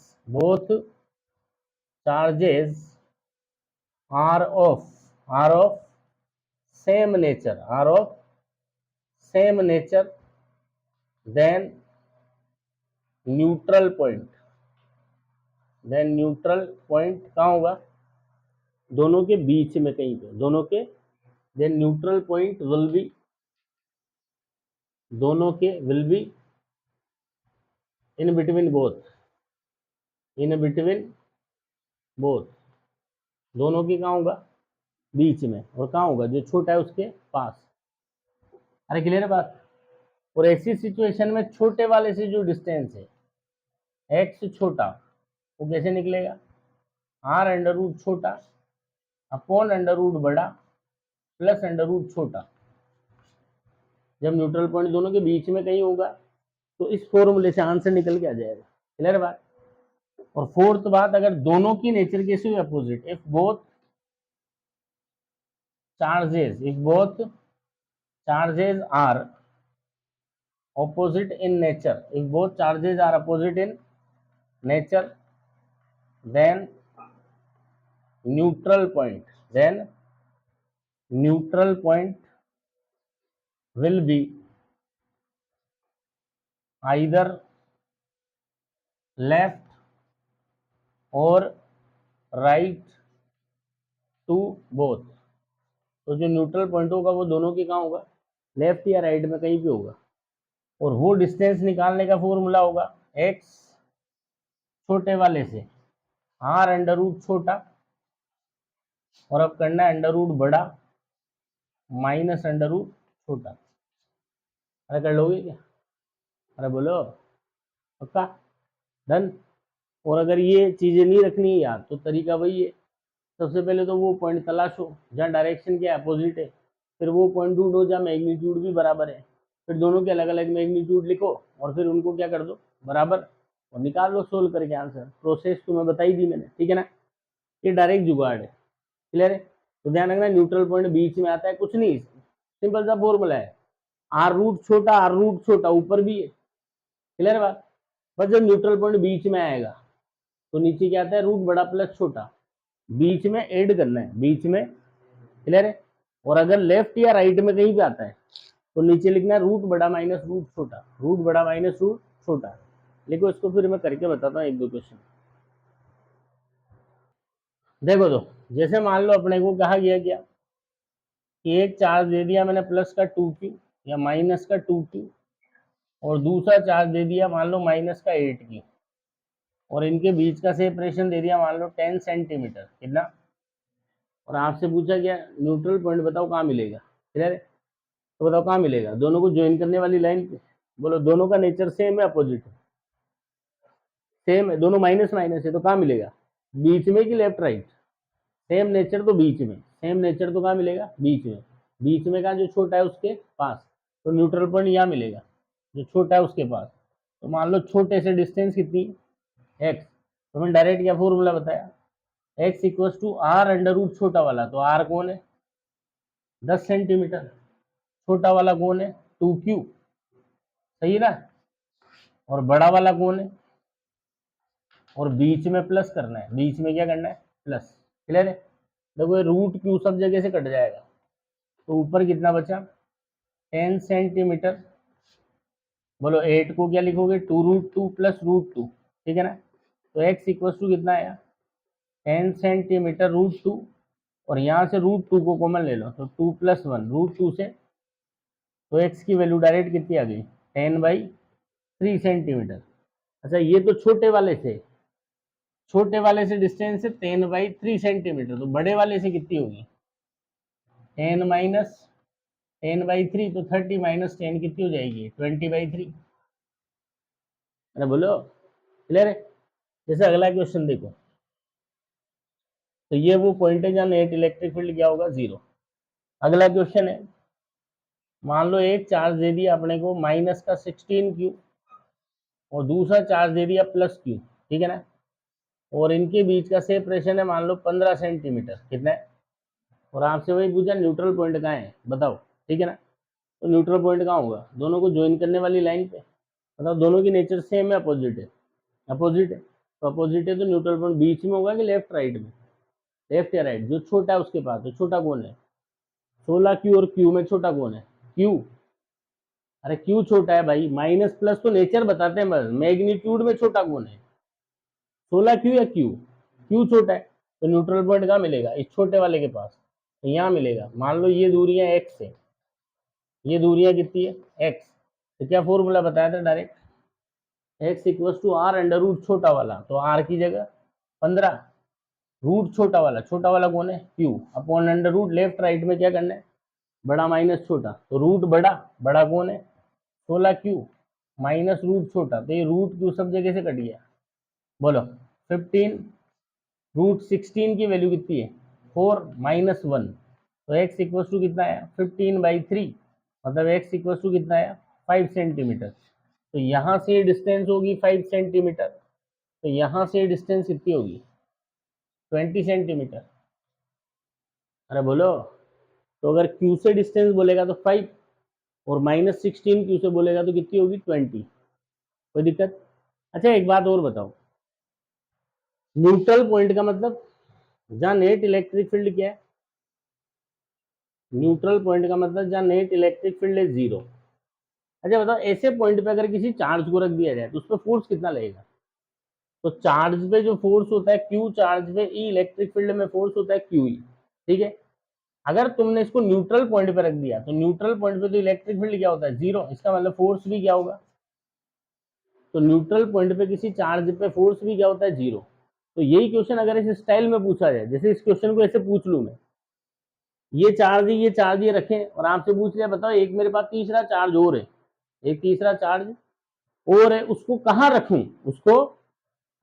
are of same nature, then neutral point कहाँ होगा, दोनों के बीच में कहीं पे, दोनों के, then neutral point will be, दोनों के will be in between both, दोनों के कहाँ होगा, बीच में, और कहाँ होगा, जो छोटा है उसके पास। अरे क्लियर है बात। और ऐसी सिचुएशन में छोटे वाले से जो डिस्टेंस है x छोटा, वो कैसे निकलेगा, r अंडर रूट छोटा अपॉन अंडर रूट बड़ा प्लस अंडर रूट छोटा। जब न्यूट्रल पॉइंट दोनों के बीच में कहीं होगा तो इस फॉर्मूले से आंसर निकल के आ जाएगा। क्लियर बात। और फोर्थ बात, अगर दोनों की नेचर कैसे हुई, opposite, if both charges are opposite in nature, if both charges are opposite in nature, then neutral point will be either left or right to both। तो जो न्यूट्रल पॉइंट होगा वो दोनों के कहाँ होगा, लेफ्ट या राइट में कहीं भी होगा। और वो डिस्टेंस निकालने का फॉर्मूला होगा x छोटे वाले से r अंडर रूट छोटा, और अब करना है अंडर रूट बड़ा माइनस अंडर रूट छोटा। अरे कर लोगे क्या, अरे बोलो पक्का, डन। और अगर ये चीजें नहीं रखनी है यार तो तरीका वही है, सबसे पहले तो वो पॉइंट तलाशो जहाँ डायरेक्शन के अपोजिट है, फिर वो पॉइंट ढूंढो जहाँ मैग्नीट्यूड भी बराबर है, फिर दोनों के अलग अलग मैग्नीट्यूड लिखो और फिर उनको क्या कर दो बराबर, और निकाल लो सोल्व करके आंसर। प्रोसेस तुम्हें बताई दी मैंने, ठीक है ना, ये डायरेक्ट जुगाड़ है। क्लियर है। तो ध्यान रखना न्यूट्रल पॉइंट बीच में आता है, कुछ नहीं, सिंपल सा फॉर्मूला है, आर रूट छोटा ऊपर भी है। क्लियर बात। बस जब न्यूट्रल पॉइंट बीच में आएगा तो नीचे क्या आता है, रूट बड़ा प्लस छोटा, बीच में ऐड करना है, बीच में। क्लियर है। और अगर लेफ्ट या राइट में कहीं पे आता है तो नीचे लिखना है रूट बड़ा माइनस रूट छोटा, रूट बड़ा माइनस रूट छोटा। लिखो इसको, फिर मैं करके बताता हूँ एक दो क्वेश्चन। देखो तो जैसे मान लो अपने को कहा गया क्या कि एक चार्ज दे दिया मैंने प्लस का 2q या माइनस का 2q, और दूसरा चार्ज दे दिया मान लो माइनस का 8q, और इनके बीच का सेपरेशन दे दिया मान लो 10 सेंटीमीटर, कितना, और आपसे पूछा गया न्यूट्रल पॉइंट बताओ कहाँ मिलेगा। क्लियर है। तो बताओ कहाँ मिलेगा, दोनों को ज्वाइन करने वाली लाइन पे, बोलो दोनों का नेचर सेम है अपोजिट है, सेम है, दोनों माइनस माइनस है, तो कहाँ मिलेगा, बीच में कि लेफ्ट राइट, सेम नेचर तो बीच में, सेम नेचर तो कहाँ मिलेगा, बीच में, बीच में का जो छोटा है उसके पास, तो न्यूट्रल पॉइंट यहाँ मिलेगा जो छोटा है उसके पास। तो मान लो छोटे से डिस्टेंस कितनी, x, तो मैंने डायरेक्ट क्या फॉर्मूला बताया, x equal to R under root छोटा वाला, तो r कौन है 10 सेंटीमीटर, छोटा वाला कौन है 2q, सही है ना, और बड़ा वाला कौन है, और बीच में प्लस करना है, बीच में क्या करना है प्लस। क्लियर है। देखो रूट क्यू सब जगह से कट जाएगा, तो ऊपर कितना बचा 10 सेंटीमीटर, बोलो 8 को क्या लिखोगे 2√2 प्लस √2, ठीक है ना। तो x इक्वल टू कितना आया 10 सेंटीमीटर √2, और यहाँ से √2 को कॉमन ले लो तो 2 + 1 √2 से, तो x की वैल्यू डायरेक्ट कितनी आ गई 10/3 सेंटीमीटर। अच्छा ये तो छोटे वाले से डिस्टेंस है 10/3 सेंटीमीटर, तो बड़े वाले से कितनी होगी 10 - 10/3, तो 30 - 10 कितनी हो जाएगी 20/3। अरे बोलो क्लियर है। जैसे अगला क्वेश्चन देखो, तो ये वो पॉइंट है जहाँ नेट इलेक्ट्रिक फील्ड क्या होगा, 0। अगला क्वेश्चन है, मान लो एक चार्ज दे दिया अपने को माइनस का 16Q और दूसरा चार्ज दे दिया +Q, ठीक है ना, और इनके बीच का सेपरेशन है मान लो 15 सेंटीमीटर, कितना है, और आपसे वही पूछा न्यूट्रल पॉइंट कहाँ है बताओ, ठीक है ना। तो न्यूट्रल पॉइंट कहाँ होगा, दोनों को ज्वाइन करने वाली लाइन पे, मतलब दोनों की नेचर सेम है, अपोजिट है, अपोजिट है, तो अपोजिट है तो न्यूट्रल पॉइंट बीच में होगा कि लेफ्ट राइट में, लेफ्ट या राइट, जो छोटा है उसके पास, तो छोटा कौन है, 16Q और Q में छोटा कौन है, Q। अरे Q छोटा है भाई, माइनस प्लस तो नेचर बताते हैं बस, मैग्नीट्यूड में छोटा कौन है, 16Q या Q, Q छोटा है, तो न्यूट्रल पॉइंट कहाँ मिलेगा, इस छोटे वाले के पास, तो यहाँ मिलेगा। मान लो ये दूरियां x है, ये दूरियां कितनी है x, तो क्या फॉर्मूला बताया था direct, x equal to R under root छोटा वाला, तो r की जगह 15, रूट छोटा वाला कौन है Q, upon under root left right में क्या करना है, बड़ा माइनस छोटा, तो रूट बड़ा, बड़ा कौन है 16Q माइनस रूट छोटा, तो ये रूट Q सब जगह से कट गया, बोलो 15, रूट 16 की वैल्यू कितनी है 4 -1, तो x इक्वल टू कितना है 15/3, मतलब x इक्वल टू कितना है 5 सेंटीमीटर, तो यहाँ से डिस्टेंस होगी 5 सेंटीमीटर, तो यहाँ से डिस्टेंस कितनी होगी 20 सेंटीमीटर। अरे बोलो, तो अगर Q से डिस्टेंस बोलेगा तो 5 और -16 Q से बोलेगा तो कितनी होगी 20, कोई दिक्कत। अच्छा एक बात और बताओ, न्यूट्रल पॉइंट का मतलब जहाँ नेट इलेक्ट्रिक फील्ड क्या है, न्यूट्रल पॉइंट का मतलब जहाँ नेट इलेक्ट्रिक फील्ड है 0। अच्छा बताओ, ऐसे पॉइंट पे अगर किसी चार्ज को रख दिया जाए तो उस पर फोर्स कितना लगेगा, तो चार्ज पे जो फोर्स होता है Q, चार्ज पे E, इलेक्ट्रिक फील्ड में फोर्स होता है QE, ठीक है। अगर तुमने इसको न्यूट्रल पॉइंट पे रख दिया तो न्यूट्रल पॉइंट पे तो इलेक्ट्रिक फील्ड क्या होता है 0, इसका मतलब फोर्स भी क्या होगा, तो न्यूट्रल पॉइंट पे किसी चार्ज पे फोर्स भी क्या होता है 0। तो यही क्वेश्चन अगर इस स्टाइल में पूछा जाए, जैसे इस क्वेश्चन को ऐसे पूछ लूं मैं, ये चार्ज ये रखें और आपसे पूछ लिया बताओ एक मेरे पास तीसरा चार्ज और है, एक तीसरा चार्ज और है, उसको कहाँ रखूं, उसको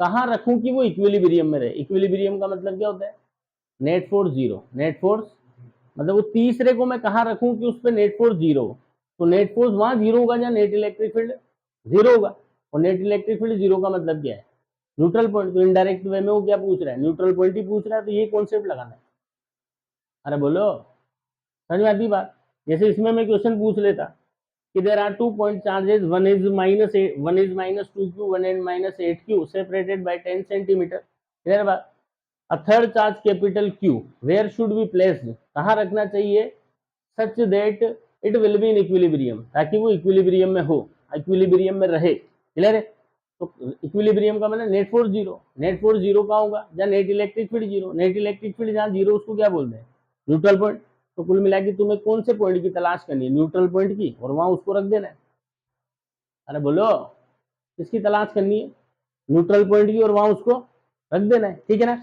कहाँ रखूं कि वो इक्विलिब्रियम में रहे। इक्विलिब्रियम का मतलब क्या होता है, नेट फोर्स 0, नेट फोर्स मतलब वो तीसरे को मैं कहाँ रखूं कि उस पर नेट फोर्स 0 हो, तो नेट फोर्स वहां 0 होगा जहाँ नेट इलेक्ट्रिक फील्ड 0 होगा, और नेट इलेक्ट्रिक फील्ड 0 का मतलब क्या है न्यूट्रल पॉइंट, तो इनडायरेक्ट वे में वो क्या पूछ रहा है न्यूट्रल पॉइंट ही पूछ रहा है, तो ये कॉन्सेप्ट लगाना है। अरे बोलो, समझ में आती बात। जैसे इसमें मैं क्वेश्चन पूछ लेता कि there are 2 point charges, one is -2Q, one is -8Q separated by 10 centimetre, clear बात। A third charge capital Q where should be placed, कहाँ रखना चाहिए, such that it will be in equilibrium, ताकि वो equilibrium में हो, equilibrium में रहे, क्लियर है। तो इक्विलिब्रियम का मतलब नेट फोर्स 0, नेट फोर्स 0 कहाँ होगा जहाँ net electric field 0, net electric field जहाँ 0 उसको क्या बोलते हैं न्यूट्रल पॉइंट। तो कुल मिला के तुम्हें कौन से पॉइंट की तलाश करनी है, न्यूट्रल पॉइंट की, और वहां उसको रख देना है। अरे बोलो, किसकी तलाश करनी है, न्यूट्रल पॉइंट की, और वहां उसको रख देना है, ठीक है ना।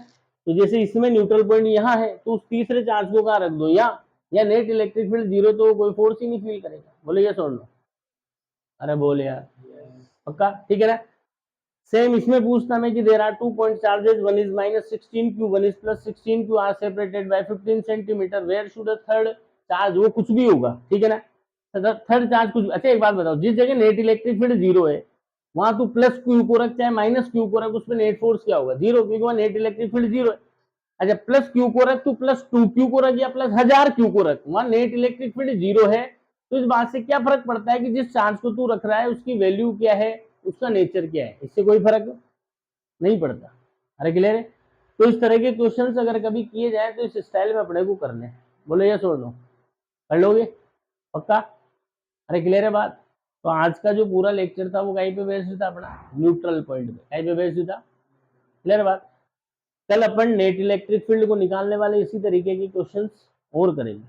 तो जैसे इसमें न्यूट्रल पॉइंट यहाँ है तो उस तीसरे चार्ज को कहाँ रख दो, या नेट इलेक्ट्रिक फील्ड 0 तो कोई फोर्स ही नहीं फील करेगा, बोलो ये छोड़ लो। अरे बोल यार, पक्का, ठीक है ना। सेम इसमें पूछता मैं कि there are 2 point charges, one is -16Q, one is +16Q are separated by 15 centimetre, where should a third charge, वो कुछ भी होगा, ठीक है ना, थर्ड चार्ज कुछ। अच्छा एक बात बताओ, जिस जगह नेट इलेक्ट्रिक फील्ड 0 है वहां तू +Q को रख चाहे -Q को रख, उसमें नेट फोर्स क्या होगा 0, क्योंकि वहां नेट इलेक्ट्रिक फील्ड 0 है। अच्छा +Q को रख, तू +2Q को रख या +1000Q को रख, वहां नेट इलेक्ट्रिक फील्ड 0 है, तो इस बात से क्या फर्क पड़ता है कि जिस चार्ज को तू रख रहा है उसकी वैल्यू क्या है, उसका नेचर क्या है, इससे कोई फर्क नहीं पड़ता। अरे क्लियर है। तो इस तरह के क्वेश्चंस अगर कभी किए जाए तो इस स्टाइल में अपने को करने हैं, बोलो ये छोड़ दो, कर लोगे पक्का। अरे क्लियर है बात। तो आज का जो पूरा लेक्चर था वो कहीं पे बेस्ड था, अपना न्यूट्रल पॉइंट पे, कहीं पे बेस्ड था, क्लियर बात। कल अपन नेट इलेक्ट्रिक फील्ड को निकालने वाले इसी तरीके के क्वेश्चंस और करेंगे।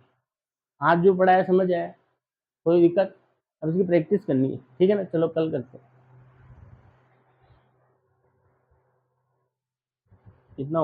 आज जो पढ़ा है समझ आया, कोई दिक्कत, अब इसकी प्रैक्टिस करनी है, ठीक है ना। चलो कल करते हैं, इतना